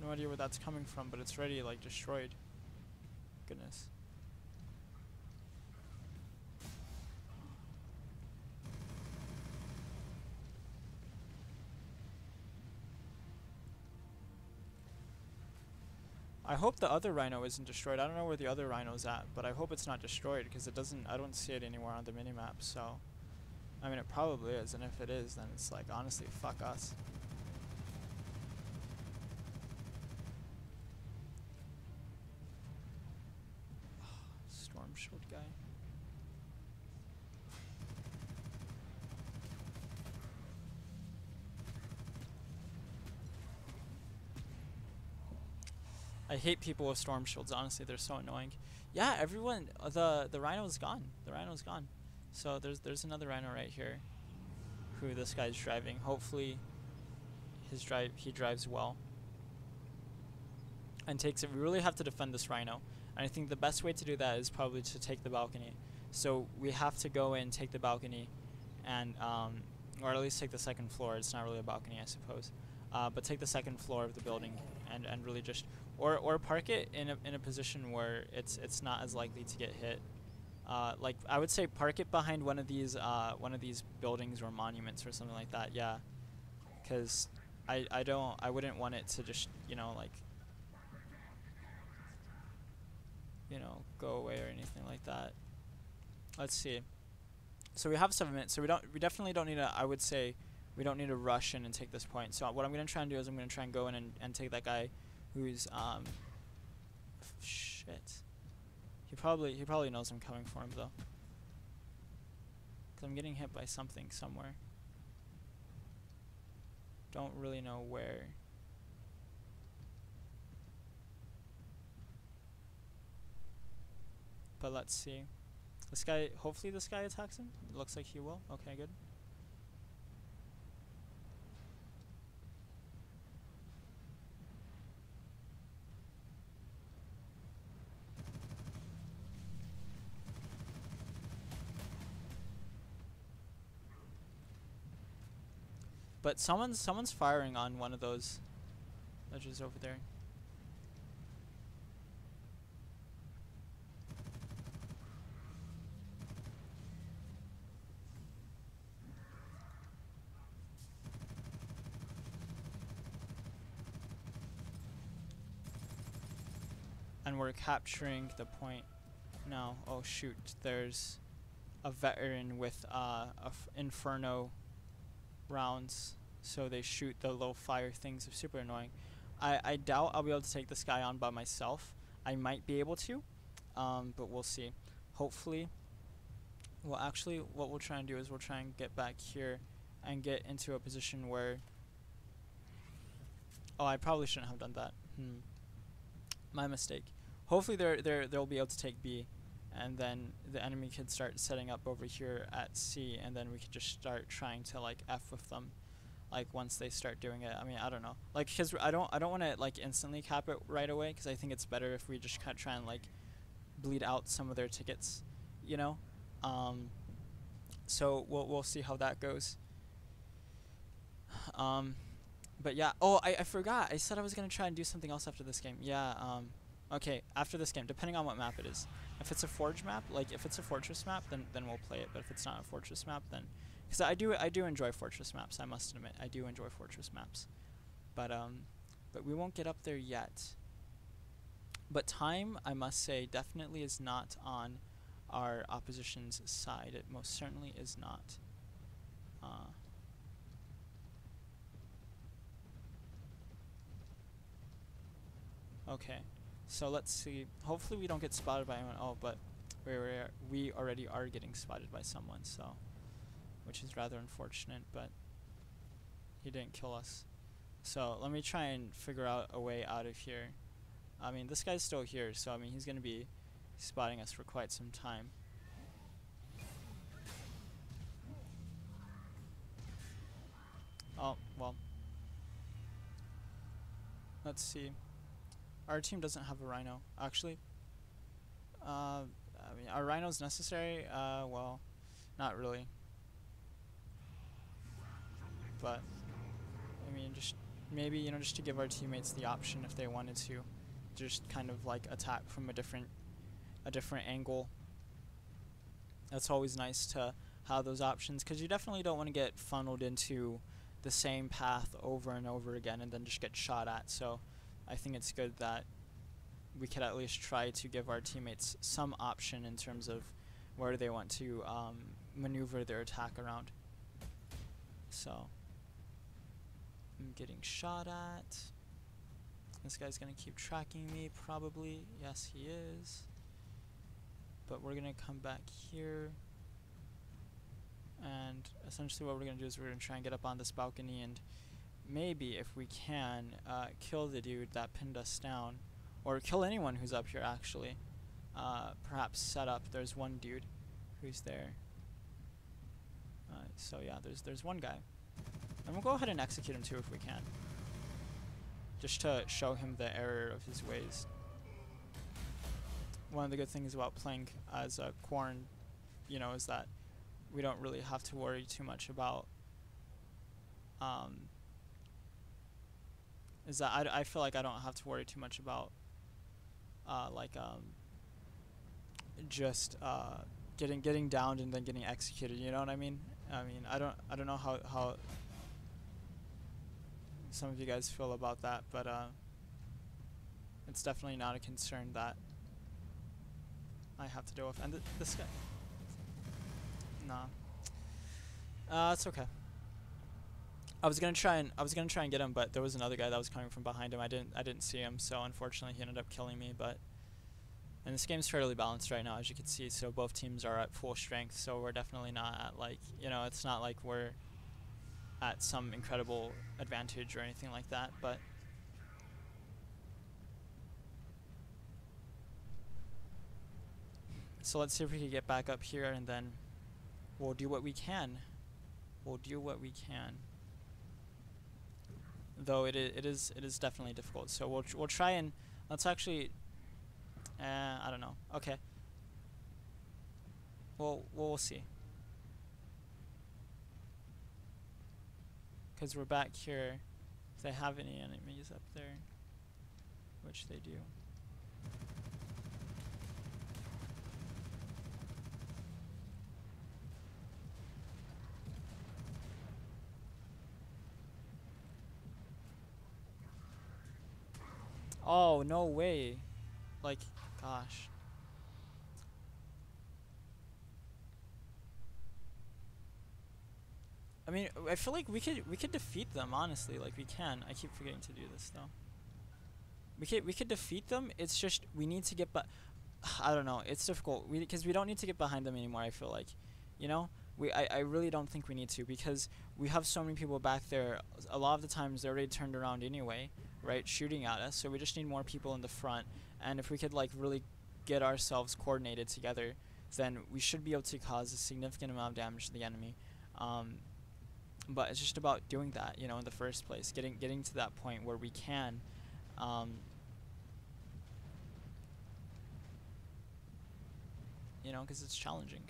No idea where that's coming from, but it's already like destroyed. Goodness. I hope the other rhino isn't destroyed. I don't know where the other rhino's at, but I hope it's not destroyed, because it doesn't, I don't see it anywhere on the minimap. So I mean, it probably is, and if it is, then it's like, honestly, fuck us. Storm shield guy. I hate people with storm shields, honestly, they're so annoying. Yeah, everyone, the rhino's gone. The rhino's gone. So there's another rhino right here who this guy's driving. Hopefully he drives well and takes it. We really have to defend this rhino. And I think the best way to do that is probably to take the balcony. So we have to go in, take the balcony, and or at least take the second floor. It's not really a balcony, I suppose. But take the second floor of the building and really just or park it in a position where it's not as likely to get hit. Like I would say park it behind one of these buildings or monuments or something like that. Yeah, because I wouldn't want it to just go away or anything like that. Let's see. So we have 7 minutes. So we definitely don't need to. I would say we don't need to rush in and take this point. So what I'm gonna try and do is I'm gonna try and go in and take that guy who's shit. He probably knows I'm coming for him though. 'Cause I'm getting hit by something somewhere. Don't really know where. But let's see. This guy, hopefully this guy attacks him. It looks like he will. Okay, good. But someone's firing on one of those ledges over there. And we're capturing the point now. Oh shoot, there's a veteran with inferno rounds, so they shoot the little fire things. Are super annoying. I doubt I'll be able to take this guy on by myself. I might be able to, but we'll see. Hopefully, well actually what we'll try and do is we'll try and get back here and get into a position where, oh, I probably shouldn't have done that. My mistake. Hopefully they'll be able to take B, and then the enemy could start setting up over here at C, and then we could just start trying to like F with them, like once they start doing it. I mean, I don't know, like, because I don't want to like instantly cap it right away, because I think it's better if we just kind of try and like bleed out some of their tickets, you know. So we'll see how that goes. But yeah, oh, I forgot. I said I was gonna try and do something else after this game. Yeah. Okay, after this game, depending on what map it is. If it's a forge map, like if it's a fortress map, then we'll play it. But if it's not a fortress map, then, because I do enjoy fortress maps. I must admit, I do enjoy fortress maps. But we won't get up there yet. But time, I must say, definitely is not on our opposition's side. It most certainly is not. Okay, so let's see. Hopefully we don't get spotted by anyone. Oh, but we already are getting spotted by someone, so, which is rather unfortunate, but he didn't kill us. So let me try and figure out a way out of here. I mean, this guy's still here, so I mean, he's gonna be spotting us for quite some time. Oh, well. Let's see. Our team doesn't have a rhino, actually. I mean, are rhinos necessary? Well, not really. But, I mean, just maybe, you know, just to give our teammates the option if they wanted to, just kind of like attack from a different angle. That's always nice to have those options, because you definitely don't want to get funneled into the same path over and over again and then just get shot at. So I think it's good that we could at least try to give our teammates some option in terms of where they want to maneuver their attack around. So I'm getting shot at. This guy's gonna keep tracking me, probably. Yes, he is. But we're gonna come back here, and essentially what we're gonna do is we're gonna try and get up on this balcony, and maybe if we can kill the dude that pinned us down, or kill anyone who's up here actually. Perhaps set up. There's one dude who's there. So yeah, there's one guy, and we'll go ahead and execute him too if we can, just to show him the error of his ways. One of the good things about playing as a Quarren, you know, is that we don't really have to worry too much about is that I feel like I don't have to worry too much about just getting downed and then getting executed, you know what I mean? I mean, I don't know how some of you guys feel about that, but it's definitely not a concern that I have to deal with. And this guy, nah, it's okay. I was gonna try and get him, but there was another guy that was coming from behind him. I didn't see him, so unfortunately he ended up killing me. But And this game's fairly balanced right now, as you can see. So both teams are at full strength. So we're definitely not at like, you know, it's not like we're at some incredible advantage or anything like that. But so let's see if we can get back up here, and then we'll do what we can. We'll do what we can. Though it is definitely difficult. So we'll try and let's actually. I don't know. Okay. We'll see. Because we're back here. If they have any enemies up there, which they do. Oh, no way. Like, gosh. I mean, I feel like we could defeat them, honestly. Like, we can. I keep forgetting to do this, though. We could defeat them. It's just we need to get I don't know. It's difficult. Because we don't need to get behind them anymore, I feel like. You know? I really don't think we need to, because we have so many people back there. A lot of the times they're already turned around anyway, right, shooting at us. So we just need more people in the front. And if we could like really get ourselves coordinated together, then we should be able to cause a significant amount of damage to the enemy. But it's just about doing that, you know, in the first place, getting to that point where we can. You know, because it's challenging.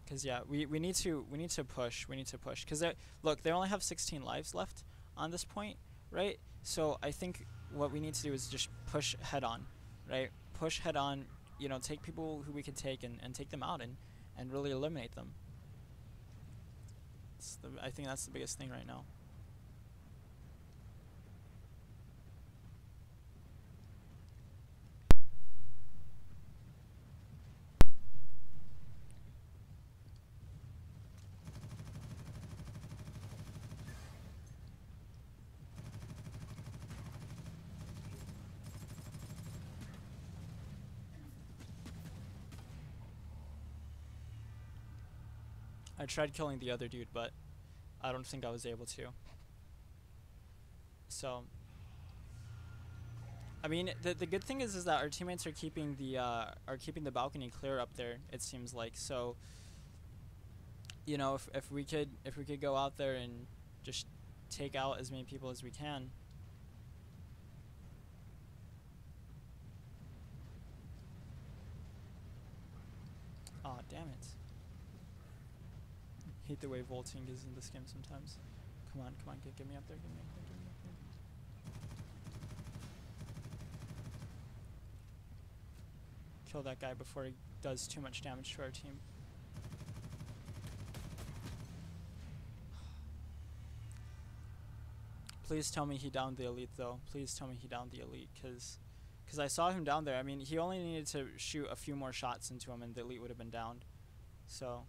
Because yeah, we need to push. We need to push. Because look, they only have 16 lives left on this point, right? So I think what we need to do is just push head on, right? Push head on. You know, take people who we can take and take them out and really eliminate them. I think that's the biggest thing right now. I tried killing the other dude, but I don't think I was able to. So, I mean, the good thing is that our teammates are keeping the balcony clear up there. It seems like. So, you know, if we could go out there and just take out as many people as we can. Aw, damn it. Hate the way vaulting is in this game sometimes. Come on, get me up there, get me up there, get me up there. Kill that guy before he does too much damage to our team. Please tell me he downed the elite, though. Please tell me he downed the elite, because I saw him down there. I mean, he only needed to shoot a few more shots into him and the elite would have been downed. So...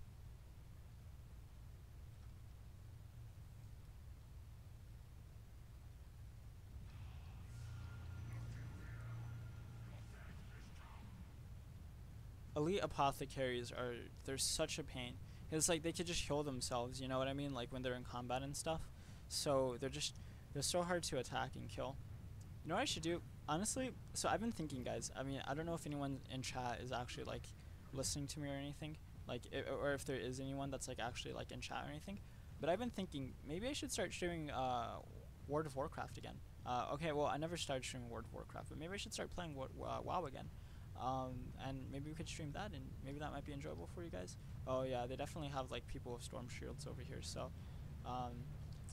elite apothecaries they're such a pain. It's like they could just heal themselves, you know what I mean? Like when they're in combat and stuff. So they're so hard to attack and kill. You know what I should do? Honestly, so I've been thinking, guys. I mean, I don't know if anyone in chat is actually like listening to me or anything. Like, or if there is anyone that's like actually like in chat or anything. But I've been thinking maybe I should start streaming World of Warcraft again. Okay, well I never started streaming World of Warcraft, but maybe I should start playing WoW again. And maybe we could stream that, and maybe that might be enjoyable for you guys. Oh yeah, they definitely have like people with storm shields over here, so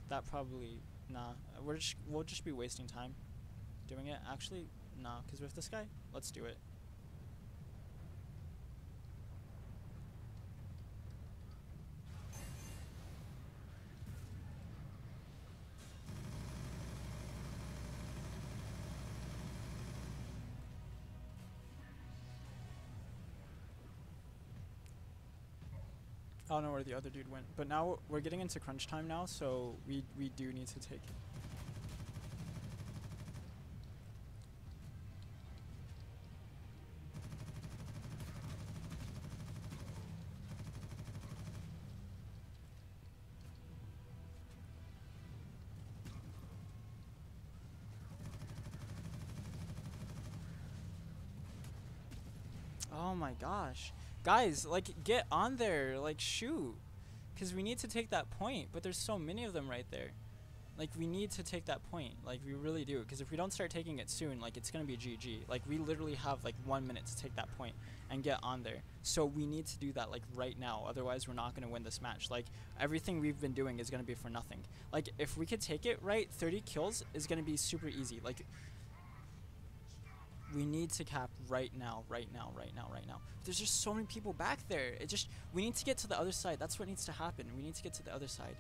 that probably we'll just be wasting time doing it. Actually, nah, because with this guy, let's do it. I don't know where the other dude went. But now we're getting into crunch time now, so we do need to take. Oh my gosh. Guys, like, get on there. Like, shoot. Because we need to take that point, but there's so many of them right there. Like, we need to take that point. Like, we really do. Because if we don't start taking it soon, like, it's going to be GG. Like, we literally have, like, 1 minute to take that point and get on there. So we need to do that, like, right now. Otherwise, we're not going to win this match. Like, everything we've been doing is going to be for nothing. Like, if we could take it right, 30 kills is going to be super easy. Like, we need to cap right now, right now, right now, right now. There's just so many people back there. It just, we need to get to the other side. That's what needs to happen. We need to get to the other side.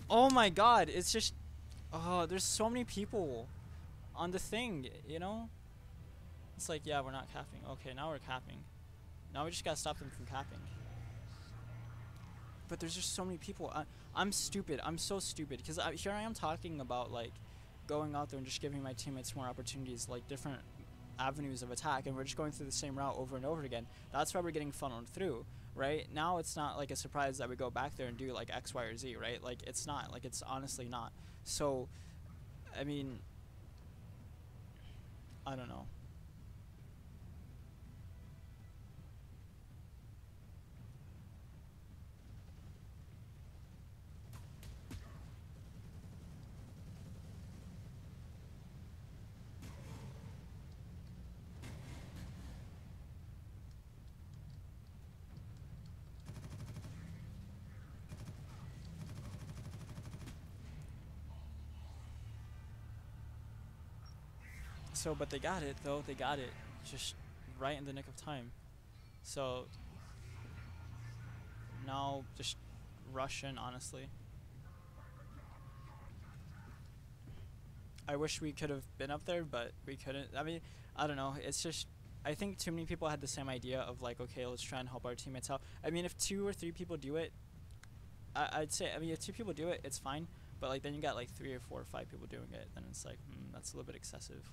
Oh my god, it's just, oh, there's so many people on the thing, you know? It's like, yeah, we're not capping. Okay, now we're capping. Now we just gotta stop them from capping. But there's just so many people. I'm stupid. I'm so stupid. Because here I am talking about, like, going out there and just giving my teammates more opportunities, like, different avenues of attack. And we're just going through the same route over and over again. That's why we're getting funneled through, right? Now it's not, like, a surprise that we go back there and do, like, X, Y, or Z, right? Like, it's not. Like, it's honestly not. So, I mean, I don't know. So, but they got it, though. They got it. Just right in the nick of time. So, now just rush in, honestly. I wish we could have been up there, but we couldn't. I mean, I don't know. It's just, I think too many people had the same idea of, like, okay, let's try and help our teammates out. I mean, if 2 or 3 people do it, I'd say, I mean, if 2 people do it, it's fine. But, like, then you got, like, 3 or 4 or 5 people doing it. Then it's like, that's a little bit excessive.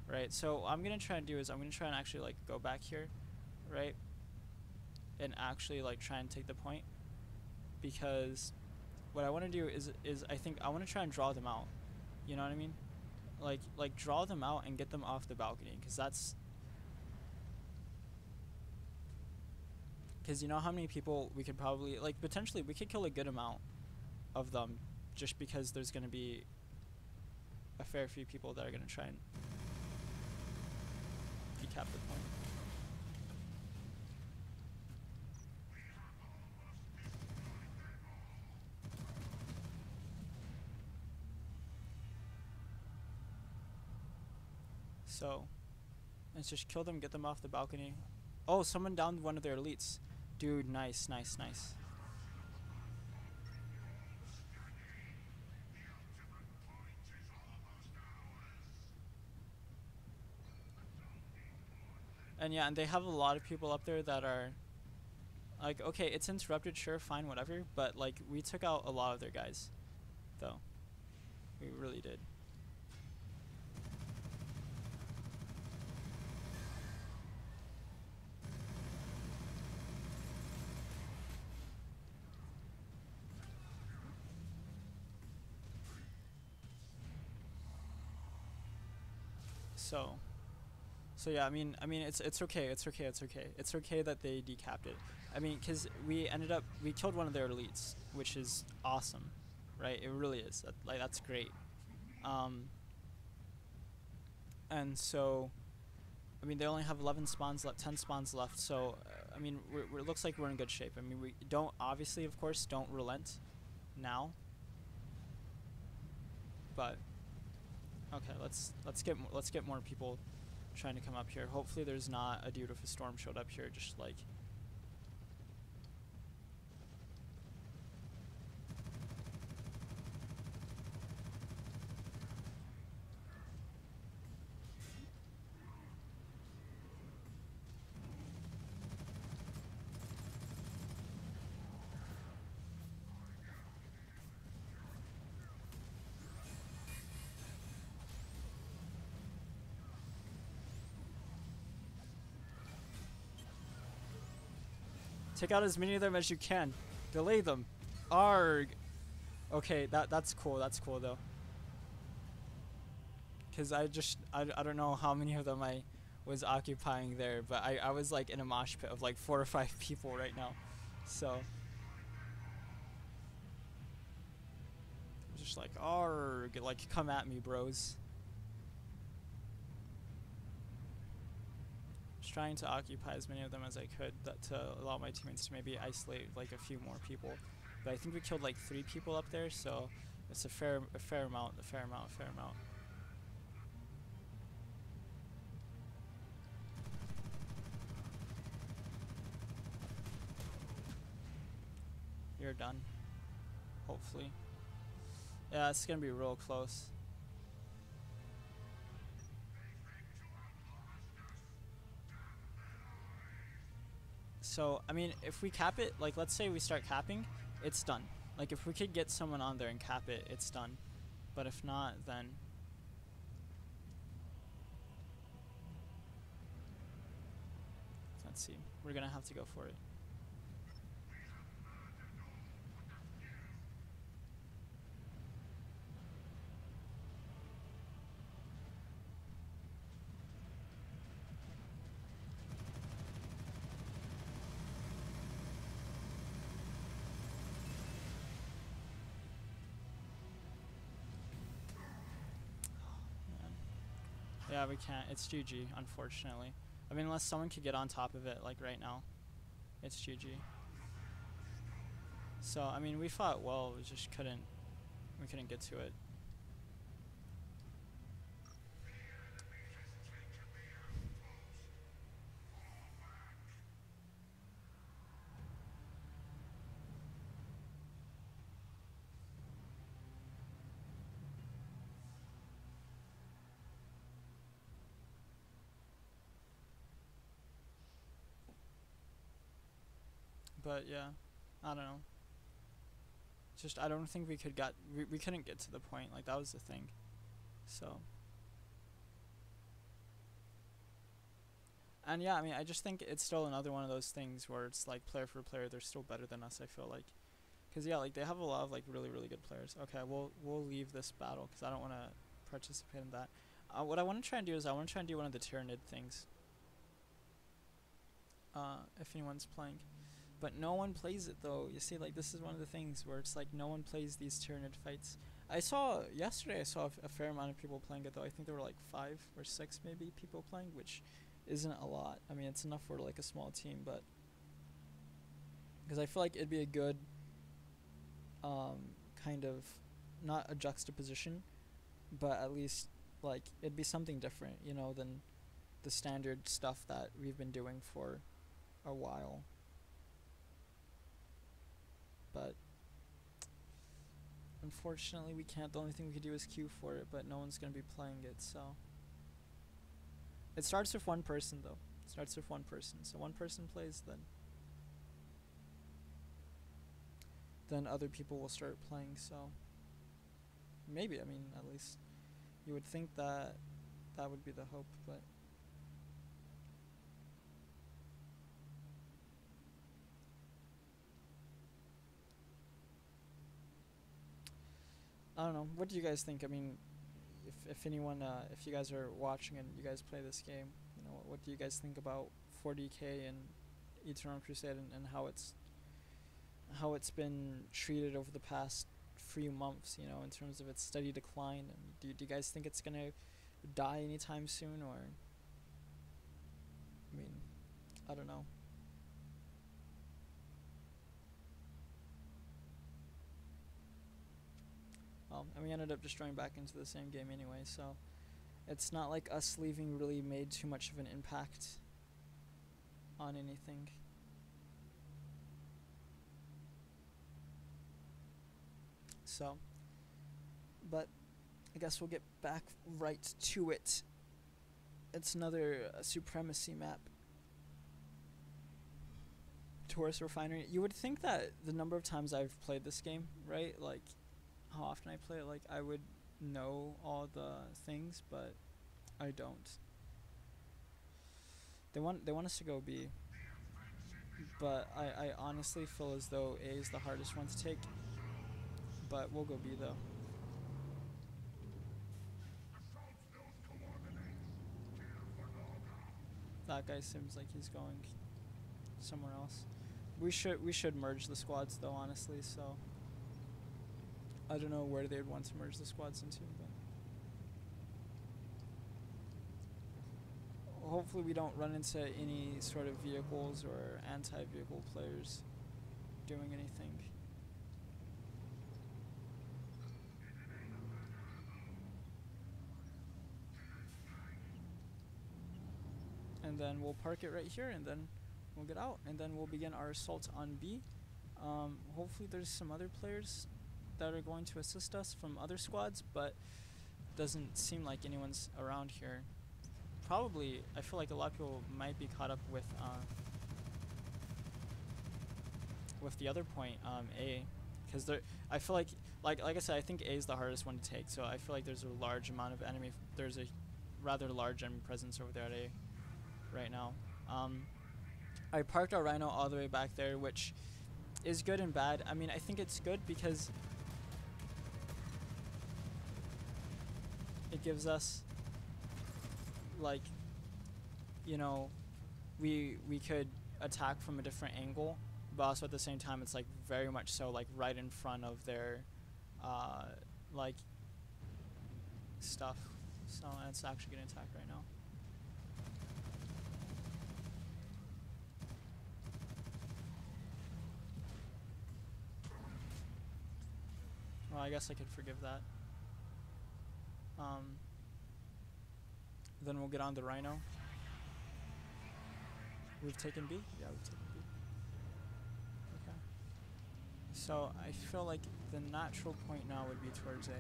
Right? So what I'm going to try and do is I'm going to try and actually, like, go back here. Right? And actually, like, try and take the point. Because what I want to do is I think I want to try and draw them out. You know what I mean? Like draw them out and get them off the balcony, because you know how many people we could probably, like, potentially we could kill a good amount of them, just because there's going to be a fair few people that are going to try and decap the point. So, let's just kill them, get them off the balcony. Oh, someone downed one of their elites. Dude, nice, nice, nice. And yeah, and they have a lot of people up there that are, like, okay, it's interrupted, sure, fine, whatever. But, like, we took out a lot of their guys, though. We really did. So yeah, I mean, it's okay, it's okay that they decapped it. I mean, because we killed one of their elites, which is awesome, right? It really is. Like, that's great. And so, I mean, they only have 11 spawns left, 10 spawns left. So, I mean, it looks like we're in good shape. I mean, we don't, obviously, of course, don't relent now. But okay, let's get more people trying to come up here. Hopefully there's not a dude with a storm showed up here, just like, Take out as many of them as you can. Delay them. Arg. Okay, that's cool. That's cool though. Cause I don't know how many of them I was occupying there, but I was like in a mosh pit of like 4 or 5 people right now. So just like arg, like come at me, bros. Just trying to occupy as many of them as I could to allow my teammates to maybe isolate like a few more people. But I think we killed like 3 people up there, so it's a fair amount. You're done. Hopefully. Yeah, it's gonna be real close. So, I mean, if we cap it, like, let's say we start capping, it's done. Like, if we could get someone on there and cap it, it's done. But if not, then... Let's see. We're gonna have to go for it. Yeah, we can't. It's GG, unfortunately. I mean, unless someone could get on top of it, like right now, it's GG. So, I mean, we fought well, we just couldn't get to it. But yeah, I don't know. Just I don't think we couldn't get to the point. Like that was the thing. So. And yeah, I mean, I just think it's still another one of those things where it's like player for player, they're still better than us. I feel like, cause yeah, like they have a lot of like really good players. Okay, we'll leave this battle because I don't want to participate in that. What I want to try and do is I want to try and do one of the Tyranid things. If anyone's playing. But no one plays it though. You see, like this is one of the things where it's like no one plays these Tyranid fights. Yesterday I saw a fair amount of people playing it though. I think there were like 5 or 6 maybe people playing, which isn't a lot. I mean, it's enough for like a small team, but because I feel like it'd be a good kind of not a juxtaposition, but at least like it'd be something different, you know, than the standard stuff that we've been doing for a while. But unfortunately we can't. The only thing we could do is queue for it, but no one's gonna be playing it, so it starts with one person though. It starts with one person. So one person plays, then other people will start playing, so maybe, I mean, at least you would think that that would be the hope, but I don't know. What do you guys think? I mean, if anyone, if you guys are watching and you guys play this game, you know, what do you guys think about 40K and Eternal Crusade and how it's been treated over the past few months, you know, in terms of its steady decline? And do you guys think it's gonna die anytime soon, or I mean, I don't know. And we ended up just going back into the same game anyway, so it's not like us leaving really made too much of an impact on anything. So, but I guess we'll get back right to it. It's another supremacy map. Tourist Refinery. You would think that the number of times I've played this game, right? Like, how often I play it, like I would know all the things, but I don't. They want us to go B. but I honestly feel as though A is the hardest one to take. But we'll go B though. That guy seems like he's going somewhere else. We should merge the squads though, honestly. So I don't know where they'd want to merge the squads into, but hopefully we don't run into any sort of vehicles or anti-vehicle players doing anything. And then we'll park it right here, and then we'll get out, and then we'll begin our assault on B. Hopefully there's some other players that are going to assist us from other squads, but doesn't seem like anyone's around here. Probably, I feel like a lot of people might be caught up with the other point, A, because there. I feel like I said, I think A is the hardest one to take. So I feel like there's a large amount of enemy. There's a rather large enemy presence over there at A right now. I parked our Rhino all the way back there, which is good and bad. I mean, I think it's good because it gives us, like, you know, we could attack from a different angle, but also at the same time it's like very much so like right in front of their like stuff. So it's actually getting attacked right now. Well, I guess I could forgive that. Then we'll get on the Rhino. We've taken B? Yeah, we've taken B. Okay. So I feel like the natural point now would be towards A.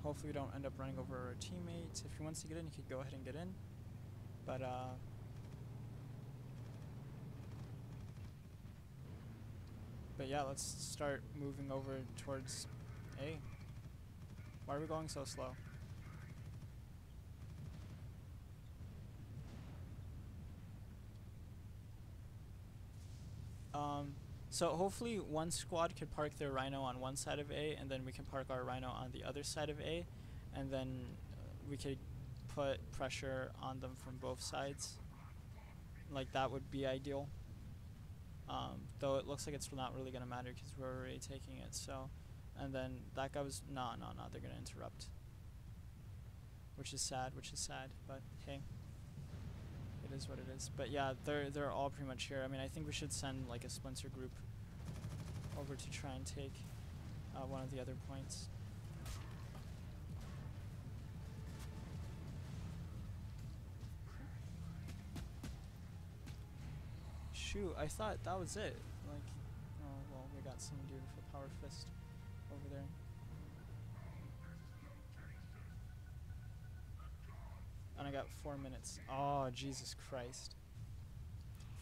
Hopefully we don't end up running over our teammates. If he wants to get in, he could go ahead and get in. But yeah, let's start moving over towards A. Why are we going so slow? So hopefully one squad could park their Rhino on one side of A, and then we can park our Rhino on the other side of A, and then we could put pressure on them from both sides. Like, that would be ideal. Though it looks like it's not really going to matter because we're already taking it, so. And then that guy was, no, they're going to interrupt. Which is sad, but hey. It is what it is. But yeah, they're all pretty much here. I mean, I think we should send like a splinter group over to try and take one of the other points. Shoot, I thought that was it. Like, oh well, we got some dude with a power fist over there. And I got 4 minutes. Oh, Jesus Christ.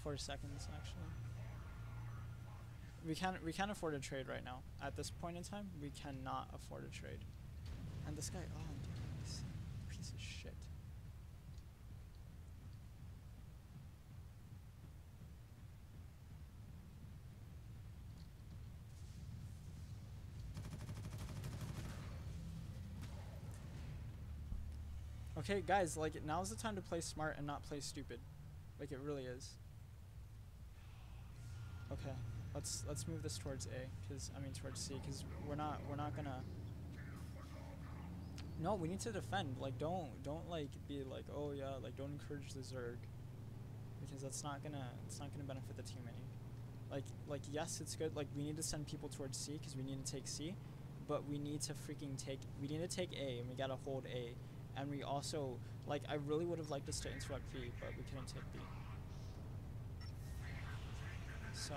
4 seconds, actually. We can't afford a trade right now. At this point in time, we cannot afford a trade. And this guy, oh, dude, he's a piece of shit. Okay, guys, like, now's the time to play smart and not play stupid. Like, it really is. Okay, let's move this towards A, cause I mean towards C, cause we're not gonna. No, we need to defend. Like, don't like be like, oh yeah, like don't encourage the Zerg, because it's not gonna benefit the team any. Like yes, it's good. Like, we need to send people towards C, cause we need to take C, but we need to take A, and we gotta hold A. And we also, like, I really would have liked us to interrupt B, but we couldn't take B. So.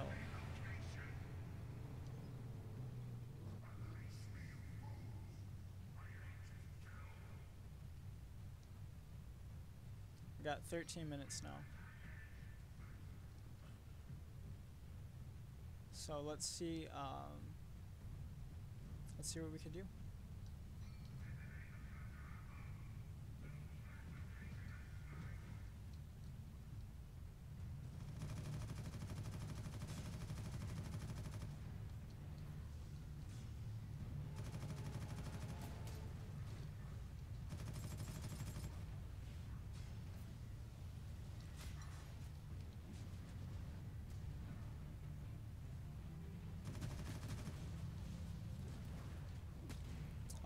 We got 13 minutes now. So let's see what we can do.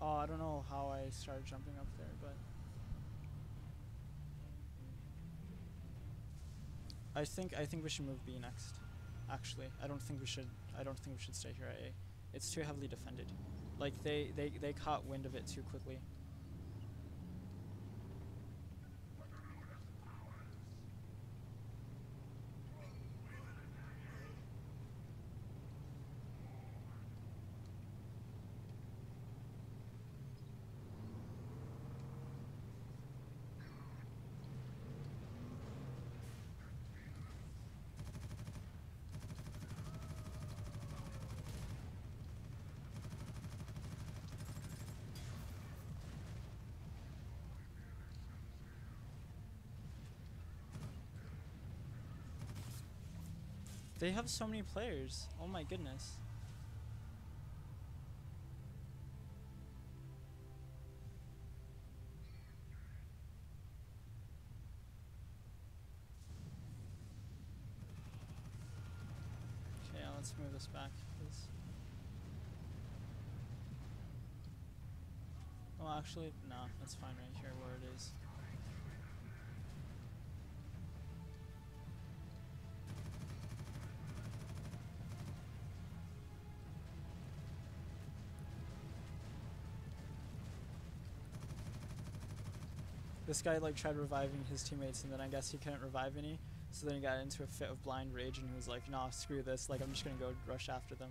Oh, I don't know how I started jumping up there, but I think we should move B next. Actually, I don't think we should stay here at A. It's too heavily defended. Like they caught wind of it too quickly. They have so many players. Oh my goodness. Okay, let's move this back, please. Oh, actually, no, that's fine right here where it is. This guy like tried reviving his teammates, and then I guess he couldn't revive any. So then he got into a fit of blind rage, and he was like, "Nah, screw this! Like I'm just gonna go rush after them."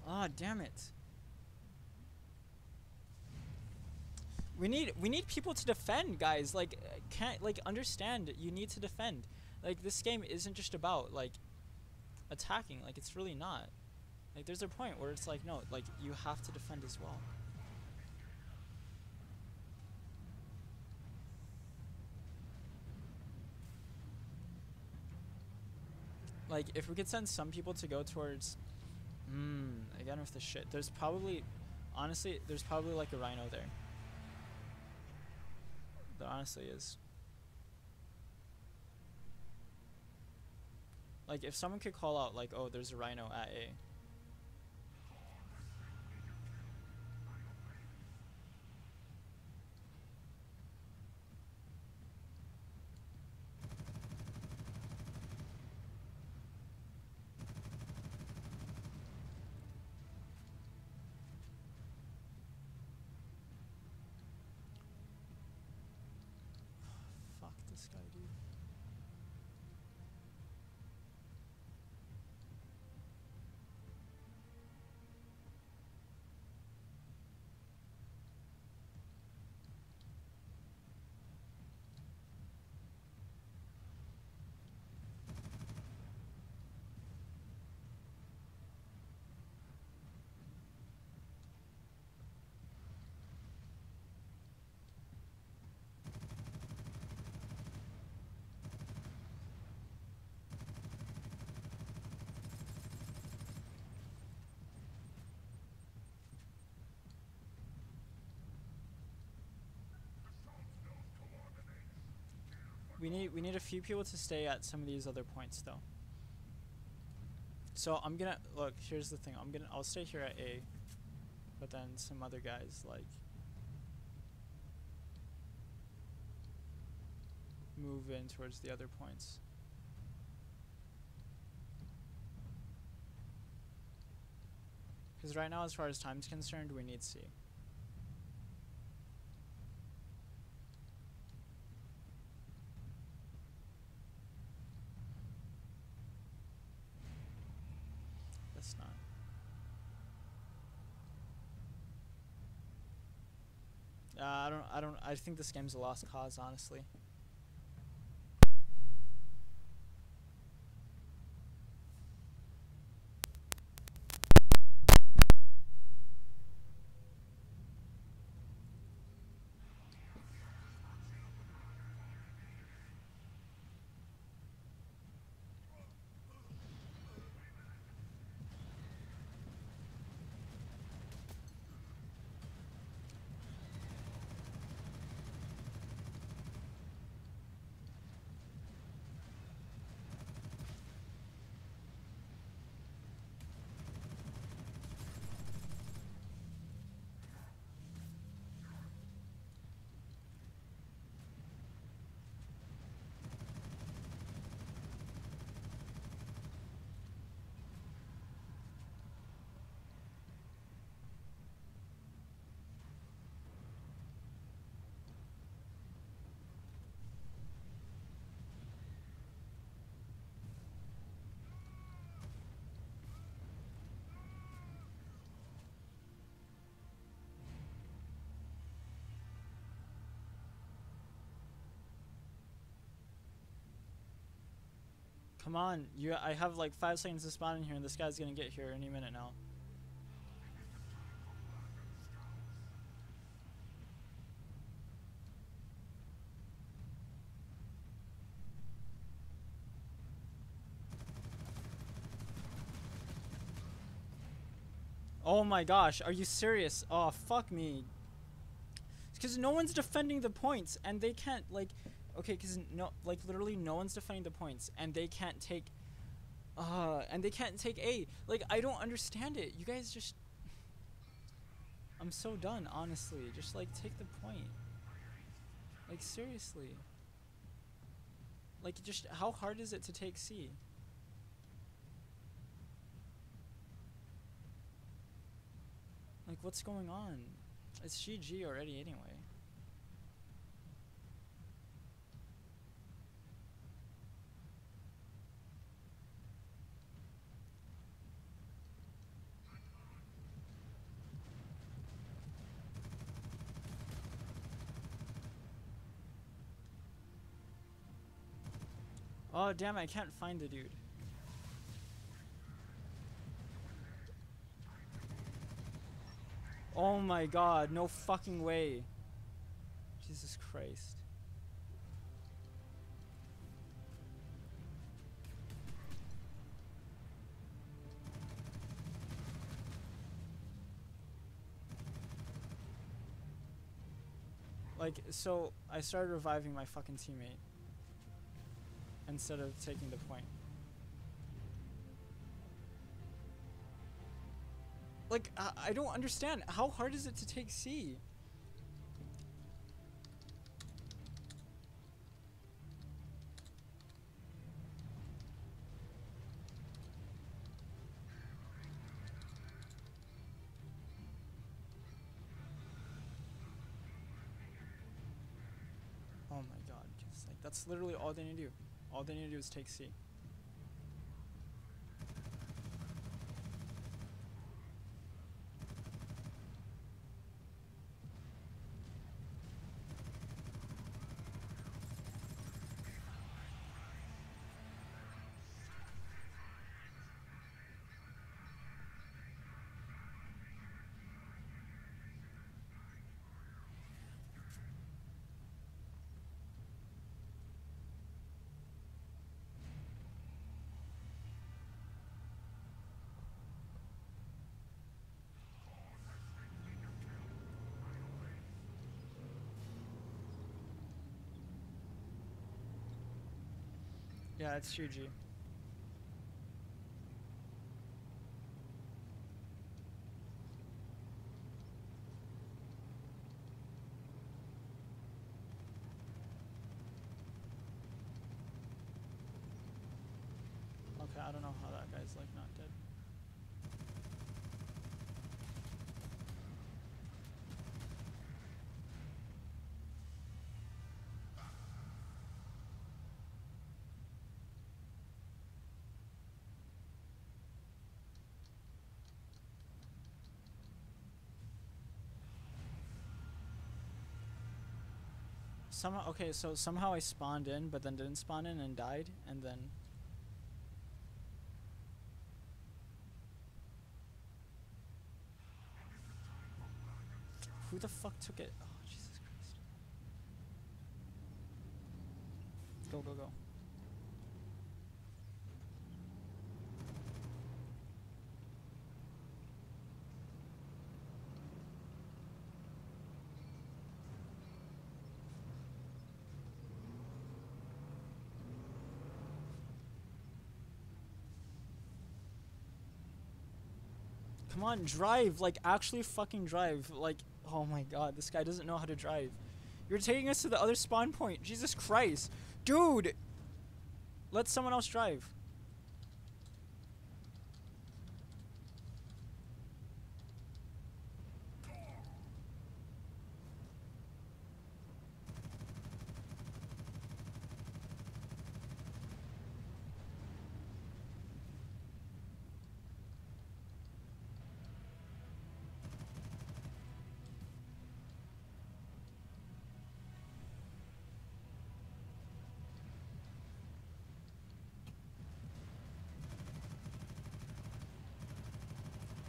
Ah, damn it! We need people to defend, guys. Like, can't like understand. You need to defend. Like this game isn't just about like attacking. Like it's really not. Like there's a point where it's like no, like you have to defend as well. Like if we could send some people to go towards, again with the shit. There's probably, honestly, there's probably like a rhino there. There honestly is. Like if someone could call out like, oh, there's a rhino at A. Fuck this guy, dude. We need a few people to stay at some of these other points though. So I'm gonna look. Here's the thing. I'll stay here at A, but then some other guys like move in towards the other points. Because right now, as far as time's concerned, we need C. That's not. I think this game's a lost cause, honestly. Come on, I have like 5 seconds to spawn in here, and this guy's gonna get here any minute now. Oh my gosh, are you serious? Oh, fuck me. Because no one's defending the points, and they can't, like... Okay, because literally no one's defending the points, and they can't take... and they can't take A. Like, I don't understand it. You guys just... I'm so done, honestly. Just, like, take the point. Like, seriously. Like, just, how hard is it to take C? Like, what's going on? It's GG already anyway. Oh, damn, I can't find the dude. Oh my god, no fucking way. Jesus Christ. Like, so I started reviving my fucking teammate instead of taking the point. Like, I don't understand. How hard is it to take C? Oh my god, just like that's literally all they need to do. All they need to do is take C. Yeah, it's GG. Okay, I don't know how that guy's like not dead. Somehow, okay, so somehow I spawned in, but then didn't spawn in and died, and then... Who the fuck took it? Oh, Jesus Christ. Go, go, go. Come on, drive. Like, actually fucking drive. Like, oh my god, this guy doesn't know how to drive. You're taking us to the other spawn point. Jesus Christ. Dude! Let someone else drive.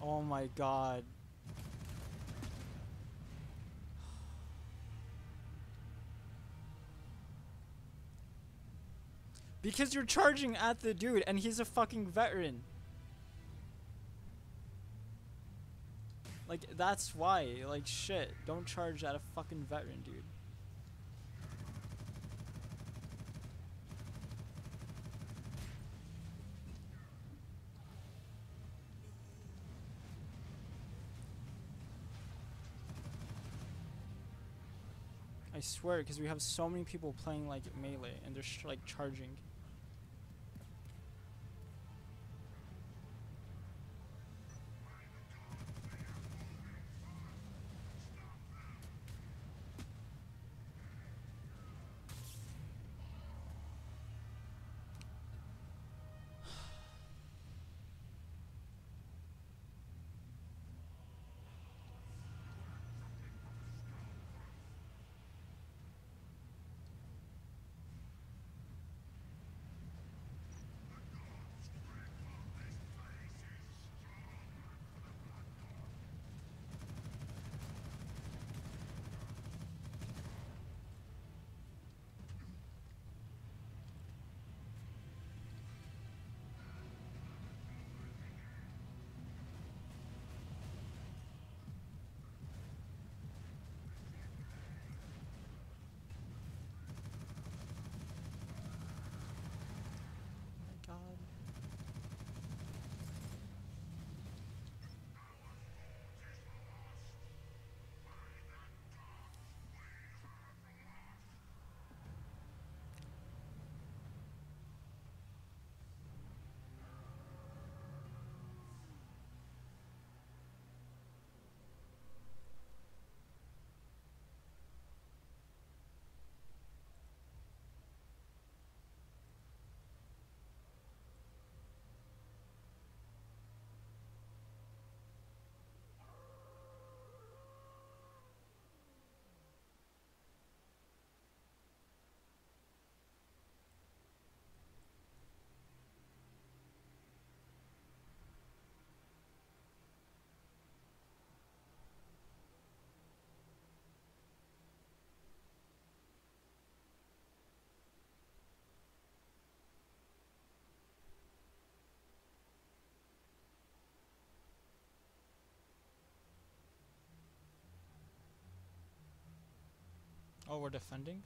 Oh my god. Because you're charging at the dude and he's a fucking veteran. Like, that's why. Like, shit. Don't charge at a fucking veteran, dude. I swear, because we have so many people playing, like, melee, and they're, like, charging. God. Oh, we're defending?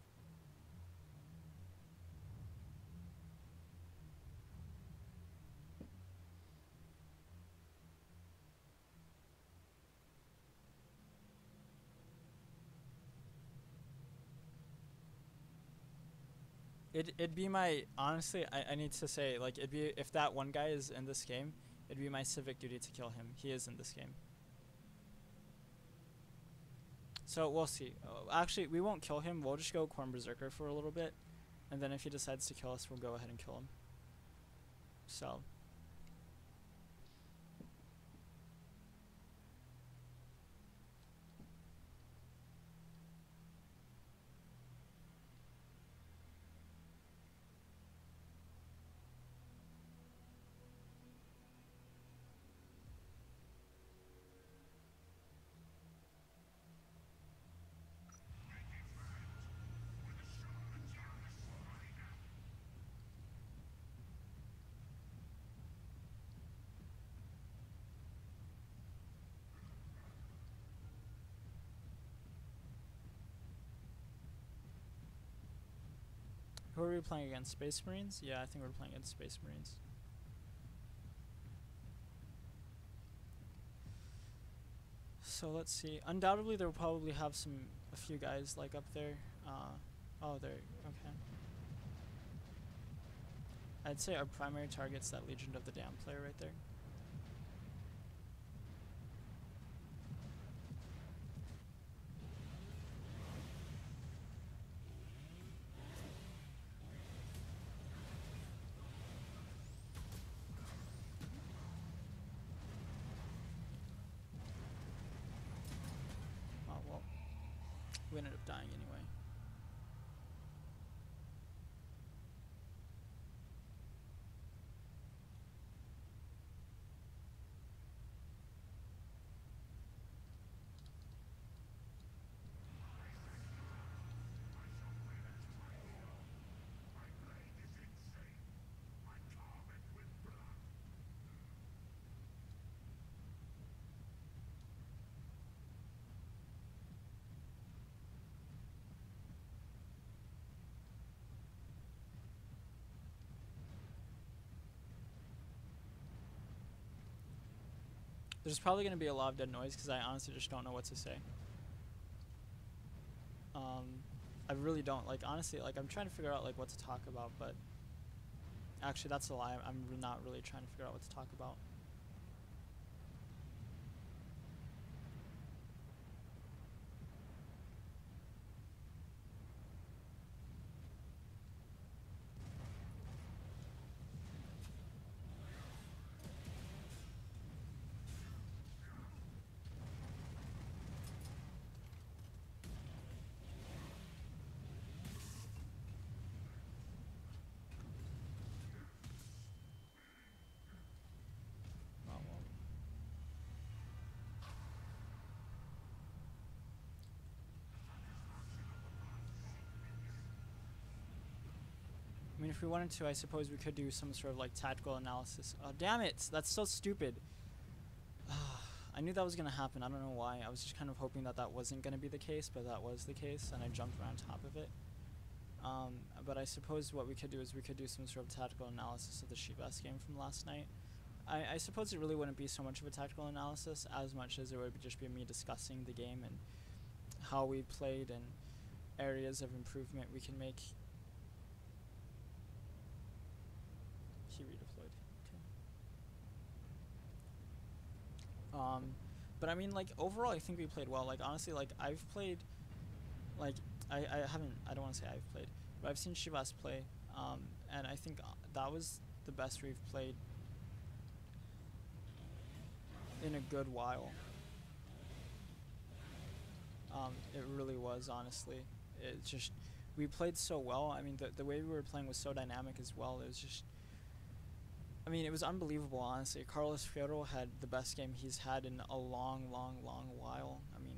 It'd be my, honestly, I need to say, like, it'd be, if that one guy is in this game, it'd be my civic duty to kill him. He is in this game. So we'll see. Actually, we won't kill him. We'll just go Corn Berserker for a little bit, and then if he decides to kill us, we'll go ahead and kill him. So. Who are we playing against? Space Marines? Yeah, I think we're playing against Space Marines. So let's see. Undoubtedly, there will probably have a few guys like up there. Oh, there. Okay. I'd say our primary target's that Legion of the Damned player right there. Oh well, we ended up dying anyway. There's probably going to be a lot of dead noise because I honestly just don't know what to say. I really don't. Like, honestly, like, I'm trying to figure out, like, what to talk about, but actually, that's a lie. I'm not really trying to figure out what to talk about. Oh, well. I mean, if we wanted to, I suppose we could do some sort of, like, tactical analysis. Oh, damn it! That's so stupid. I knew that was going to happen. I don't know why. I was just kind of hoping that that wasn't going to be the case, but that was the case, and I jumped right on top of it. But I suppose what we could do is we could do some sort of tactical analysis of the Chivas game from last night. I suppose it really wouldn't be so much of a tactical analysis as much as it would just be me discussing the game and how we played and areas of improvement we can make. He redeployed. Okay. But I mean, like, overall, I think we played well. Like, honestly, like, I've played, like, I don't want to say I've played, but I've seen Chivas play, and I think that was the best we've played in a good while. It really was, honestly. It just, we played so well. I mean, the way we were playing was so dynamic as well. It was just, I mean, it was unbelievable, honestly. Carlos Fierro had the best game he's had in a long, long, long while. I mean,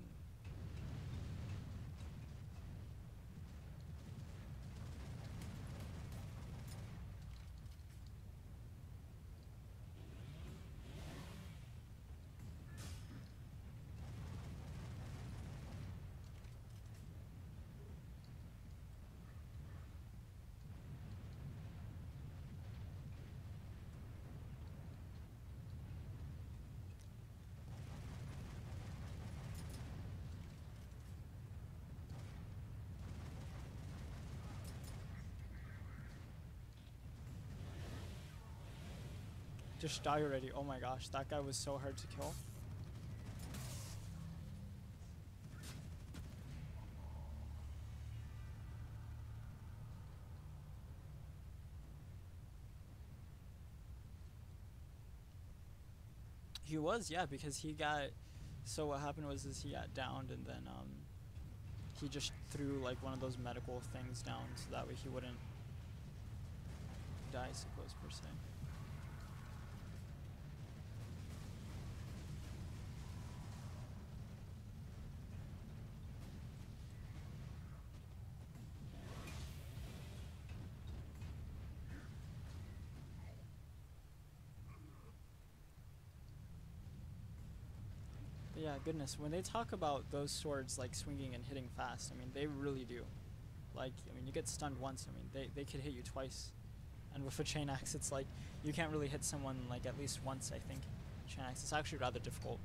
just die already. Oh my gosh, that guy was so hard to kill. He was, yeah, because he got, so what happened was is he got downed and then he just threw like one of those medical things down so that way he wouldn't die, I suppose, per se. But yeah, goodness, when they talk about those swords like swinging and hitting fast, I mean, they really do. Like, I mean, you get stunned once, I mean, they could hit you twice. And with a chain axe, it's like, you can't really hit someone like at least once, I think. Chain axe is actually rather difficult.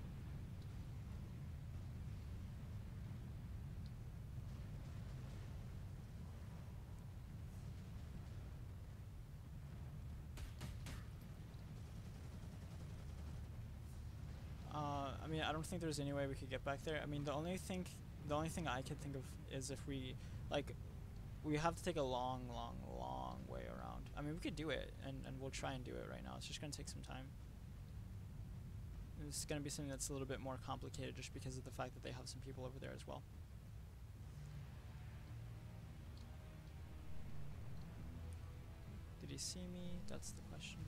I mean, I don't think there's any way we could get back there. I mean, the only thing I could think of is if we, like, we have to take a long, long, long way around. I mean, we could do it, and we'll try and do it right now. It's just going to take some time. It's going to be something that's a little bit more complicated just because of the fact that they have some people over there as well. Did he see me? That's the question.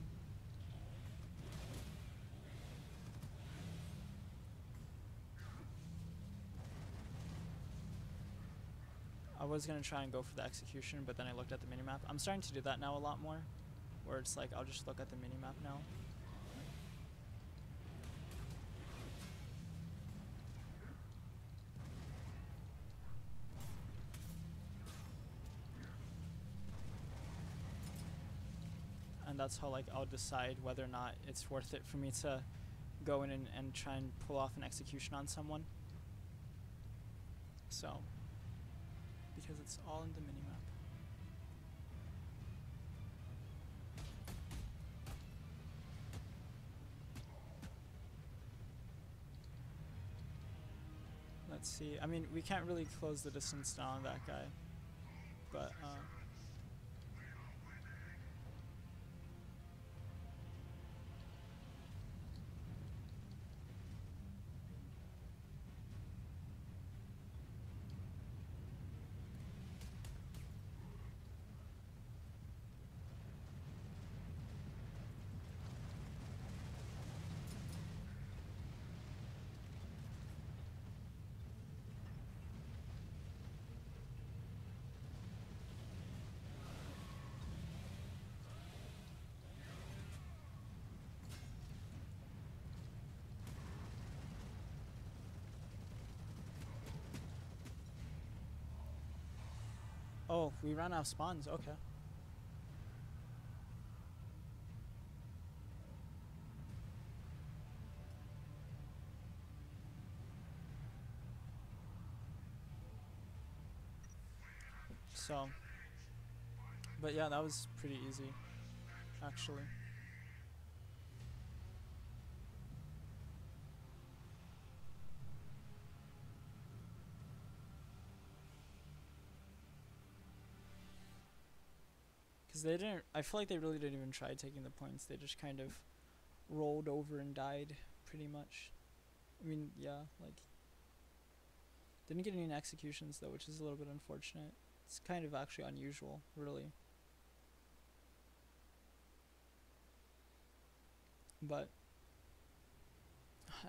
I was going to try and go for the execution, but then I looked at the minimap. I'm starting to do that now a lot more, where it's like I'll just look at the minimap now. And that's how, like, I'll decide whether or not it's worth it for me to go in and try and pull off an execution on someone. So, because it's all in the minimap. Let's see. I mean, we can't really close the distance down on that guy, but oh, we ran out of spawns. Okay. So, but yeah, that was pretty easy, actually. Because they didn't, I feel like they really didn't even try taking the points. They just kind of rolled over and died, pretty much. I mean, yeah, like, didn't get any executions though, which is a little bit unfortunate. It's kind of actually unusual, really. But,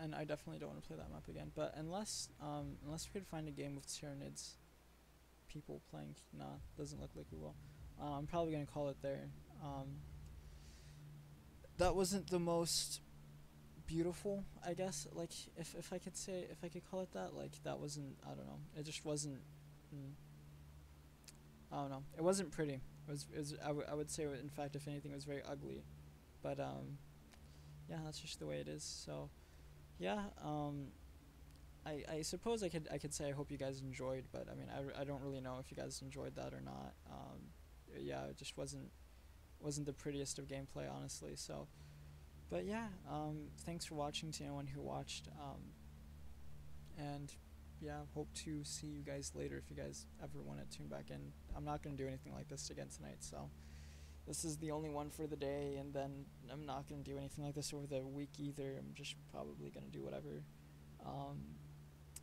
and I definitely don't want to play that map again. But unless we could find a game with Tyranids people playing, nah, doesn't look like we will. I'm probably gonna call it there. That wasn't the most beautiful, I guess. Like, if I could say, if I could call it that, like, that wasn't, I don't know. It just wasn't. I don't know. It wasn't pretty. It was I would say, in fact, if anything, it was very ugly. But yeah, that's just the way it is. So, yeah. I suppose I could say I hope you guys enjoyed, but I mean, I don't really know if you guys enjoyed that or not. Yeah, it just wasn't the prettiest of gameplay, honestly. So, but yeah, thanks for watching to anyone who watched. And yeah, hope to see you guys later if you guys ever want to tune back in. I'm not gonna do anything like this again tonight, so this is the only one for the day, and then I'm not gonna do anything like this over the week either. I'm just probably gonna do whatever.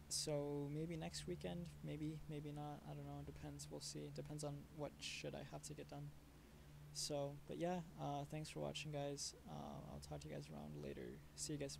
So maybe next weekend, maybe not. I don't know. It depends. We'll see. Depends on what shit I have to get done. So, but yeah, thanks for watching, guys. I'll talk to you guys around later. See you guys.